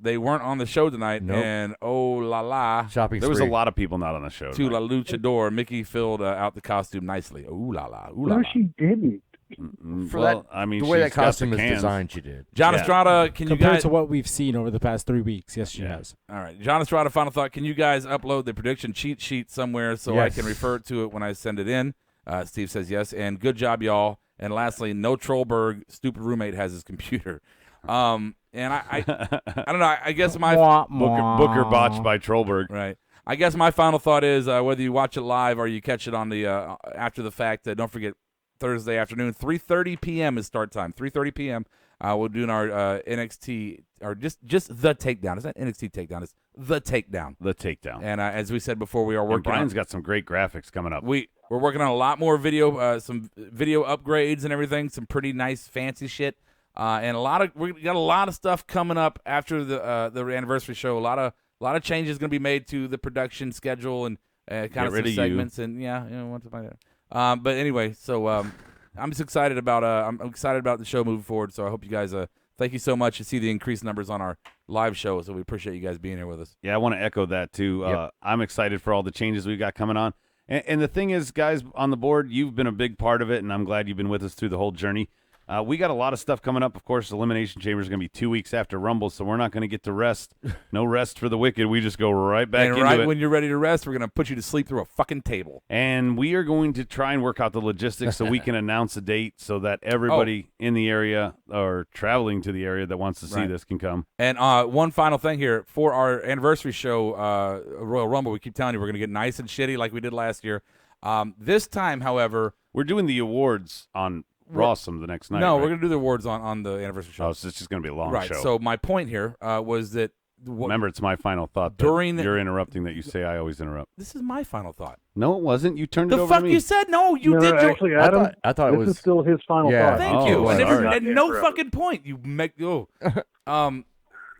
They weren't on the show tonight, and oh la la, shopping. There was a lot of people not on the show. To La Luchador, Mickey filled out the costume nicely. Ooh la la, ooh la No, la. she didn't. The way that costume is designed, she did. John Estrada, can you Compared guys to what we've seen over the past 3 weeks, yes, she has. All right, John Estrada, final thought. Can you guys upload the prediction cheat sheet somewhere so I can refer to it when I send it in? Steve says yes, and good job, y'all. And lastly, no Trollberg, stupid roommate has his computer. And I don't know. I guess my Booker botched by Trollberg. Right. I guess my final thought is whether you watch it live or you catch it on the after the fact. Don't forget Thursday afternoon, 3:30 p.m. is start time. 3:30 p.m. We're doing our NXT or just the takedown. It's not NXT takedown. It's the takedown. The takedown. And as we said before, we are working. Brian's got some great graphics coming up. We're working on a lot more video, some video upgrades and everything. Some pretty nice, fancy shit. And we got a lot of stuff coming up after the anniversary show. A lot of changes going to be made to the production schedule and kind of some segments and what's about that. But anyway, so I'm just excited about the show moving forward. So I hope you guys thank you so much to see the increased numbers on our live show. So we appreciate you guys being here with us. Yeah, I want to echo that too. I'm excited for all the changes we've got coming on. And the thing is, guys on the board, you've been a big part of it, and I'm glad you've been with us through the whole journey. We got a lot of stuff coming up. Of course, Elimination Chamber is going to be 2 weeks after Rumble, so we're not going to get to rest. No rest for the wicked. We just go right back into it. And right when you're ready to rest, we're going to put you to sleep through a fucking table. And we are going to try and work out the logistics so we can announce a date so that everybody in the area or traveling to the area that wants to see this can come. And one final thing here. For our anniversary show, Royal Rumble, we keep telling you we're going to get nice and shitty like we did last year. This time, however, we're doing the awards on Rawsome the next night. No, right? we're going to do the awards on the anniversary show. Oh, so it's just going to be a long right. show. So my point here was that... Remember, it's my final thought. You're interrupting that you say I always interrupt. This is my final thought. No, it wasn't. You turned it the over to fuck me. you said? No, you did. Actually, Adam, I thought it was... This is still his final thought. Thank you. At no fucking point. You make...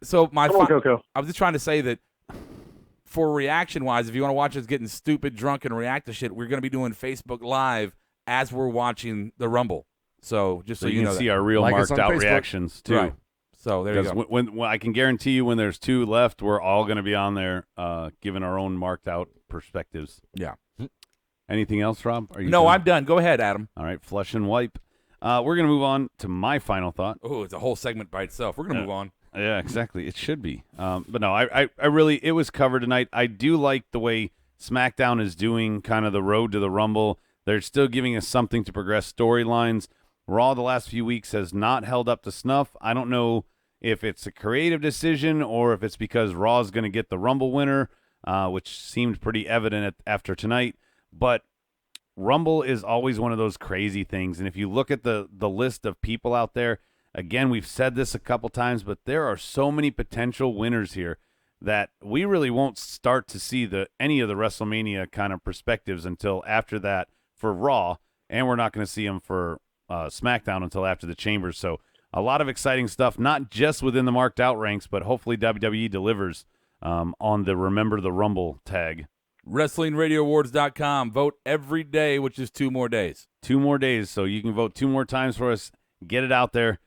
So my... Coco. I was just trying to say that for reaction-wise, if you want to watch us getting stupid, drunk, and react to shit, we're going to be doing Facebook Live as we're watching the Rumble. So just so you know can see that. our real marked out reactions too. Right. So there you go. When I can guarantee you, when there's 2 left, we're all going to be on there, giving our own marked out perspectives. Yeah. Anything else, Rob? Are you No, done? I'm done. Go ahead, Adam. All right, flush and wipe. We're going to move on to my final thought. Oh, it's a whole segment by itself. We're going to move on. Yeah, exactly. It should be. But no, I really, it was covered tonight. I do like the way SmackDown is doing kind of the road to the Rumble. They're still giving us something to progress storylines. Raw the last few weeks has not held up to snuff. I don't know if it's a creative decision or if it's because Raw is going to get the Rumble winner, which seemed pretty evident after tonight. But Rumble is always one of those crazy things. And if you look at the list of people out there, again, we've said this a couple times, but there are so many potential winners here that we really won't start to see any of the WrestleMania kind of perspectives until after that for Raw, and we're not going to see them for SmackDown until after the Chambers. So a lot of exciting stuff, not just within the marked out ranks, but hopefully WWE delivers on the Remember the Rumble tag. WrestlingRadioAwards.com. Vote every day, which is 2 more days. 2 more days, so you can vote 2 more times for us. Get it out there.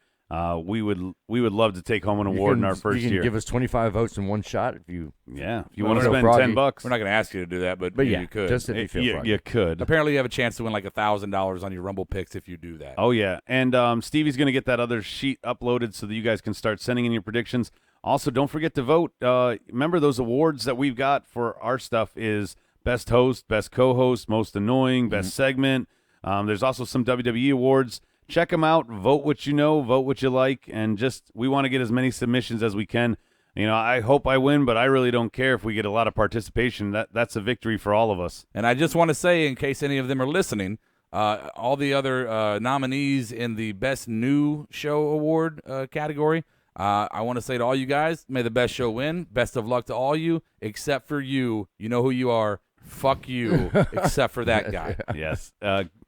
We would love to take home an award in our first year. You year. can give us 25 votes in one shot if you. Yeah, if you want to spend $10. We're not going to ask you to do that, but yeah, you could. Just if you feel froggy. You could. Apparently, you have a chance to win like $1,000 on your Rumble picks if you do that. Oh yeah, and Stevie's going to get that other sheet uploaded so that you guys can start sending in your predictions. Also, don't forget to vote. Remember those awards that we've got for our stuff is best host, best co-host, most annoying, best segment. There's also some WWE awards. Check them out. Vote what you know. Vote what you like. And we want to get as many submissions as we can. I hope I win, but I really don't care if we get a lot of participation. That's a victory for all of us. And I just want to say, in case any of them are listening, all the other nominees in the Best New Show Award category, I want to say to all you guys, may the best show win. Best of luck to all you, except for you. You know who you are. Fuck you, except for that guy. Yes,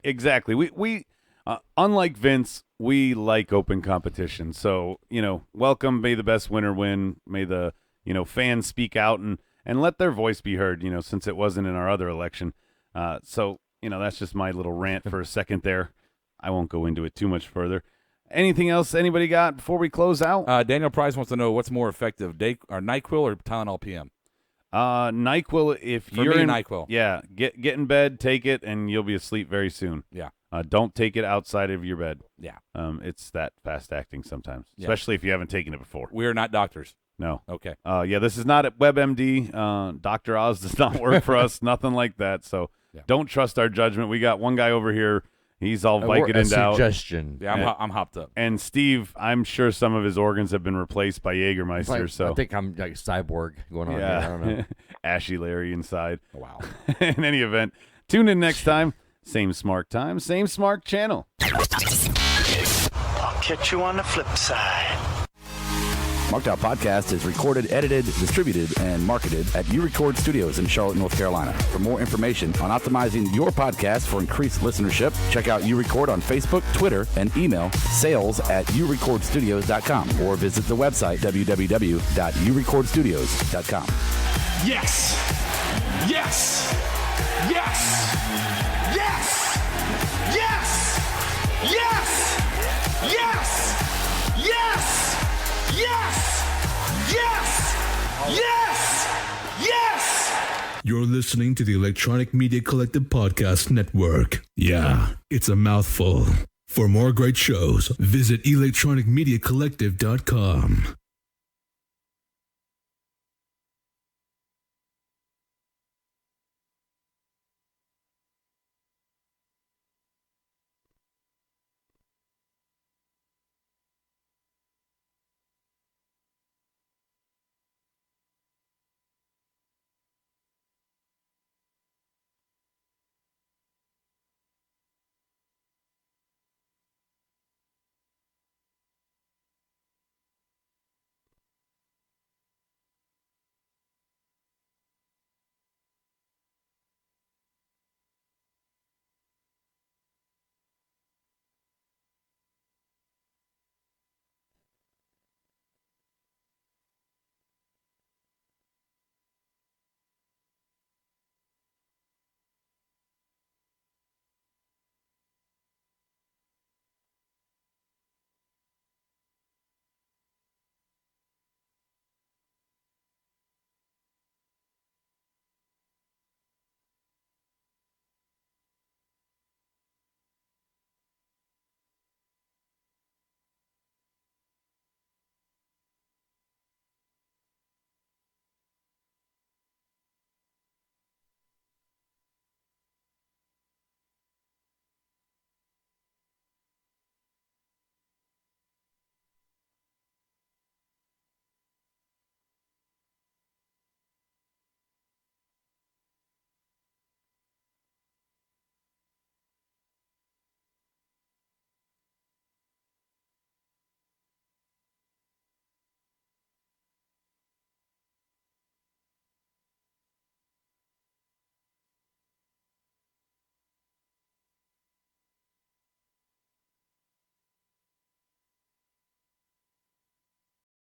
exactly. We unlike Vince, we like open competition. So, welcome. May the best winner win. May the, fans speak out and let their voice be heard, since it wasn't in our other election. So, that's just my little rant for a second there. I won't go into it too much further. Anything else anybody got before we close out? Daniel Price wants to know what's more effective, NyQuil or Tylenol PM? NyQuil, if For you're me, in NyQuil. Yeah, get in bed, take it, and you'll be asleep very soon. Yeah. Don't take it outside of your bed. Yeah. It's that fast acting sometimes, Yeah. especially if you haven't taken it before. We are not doctors. No. Okay. Yeah, this is not at WebMD. Dr. Oz does not work for us. Nothing like that. So don't trust our judgment. We got one guy over here. He's all Vicodin'd out. Suggestion. Yeah, I'm hopped up. And Steve, I'm sure some of his organs have been replaced by Jägermeister. So I think I'm like cyborg going on here. I don't know. Ashy Larry inside. Oh, wow. In any event, tune in next time. Same Smark time, same Smark channel. I'll catch you on the flip side. SmackDown Podcast is recorded, edited, distributed, and marketed at U-Record Studios in Charlotte, North Carolina. For more information on optimizing your podcast for increased listenership, check out U-Record on Facebook, Twitter, and email sales@urecordstudios.com or visit the website www.urecordstudios.com. Yes! Yes! Yes! Yes! Yes! Yes! Yes! Yes! Yes! Yes! Yes! Yes! You're listening to the Electronic Media Collective Podcast Network. Yeah, it's a mouthful. For more great shows, visit electronicmediacollective.com.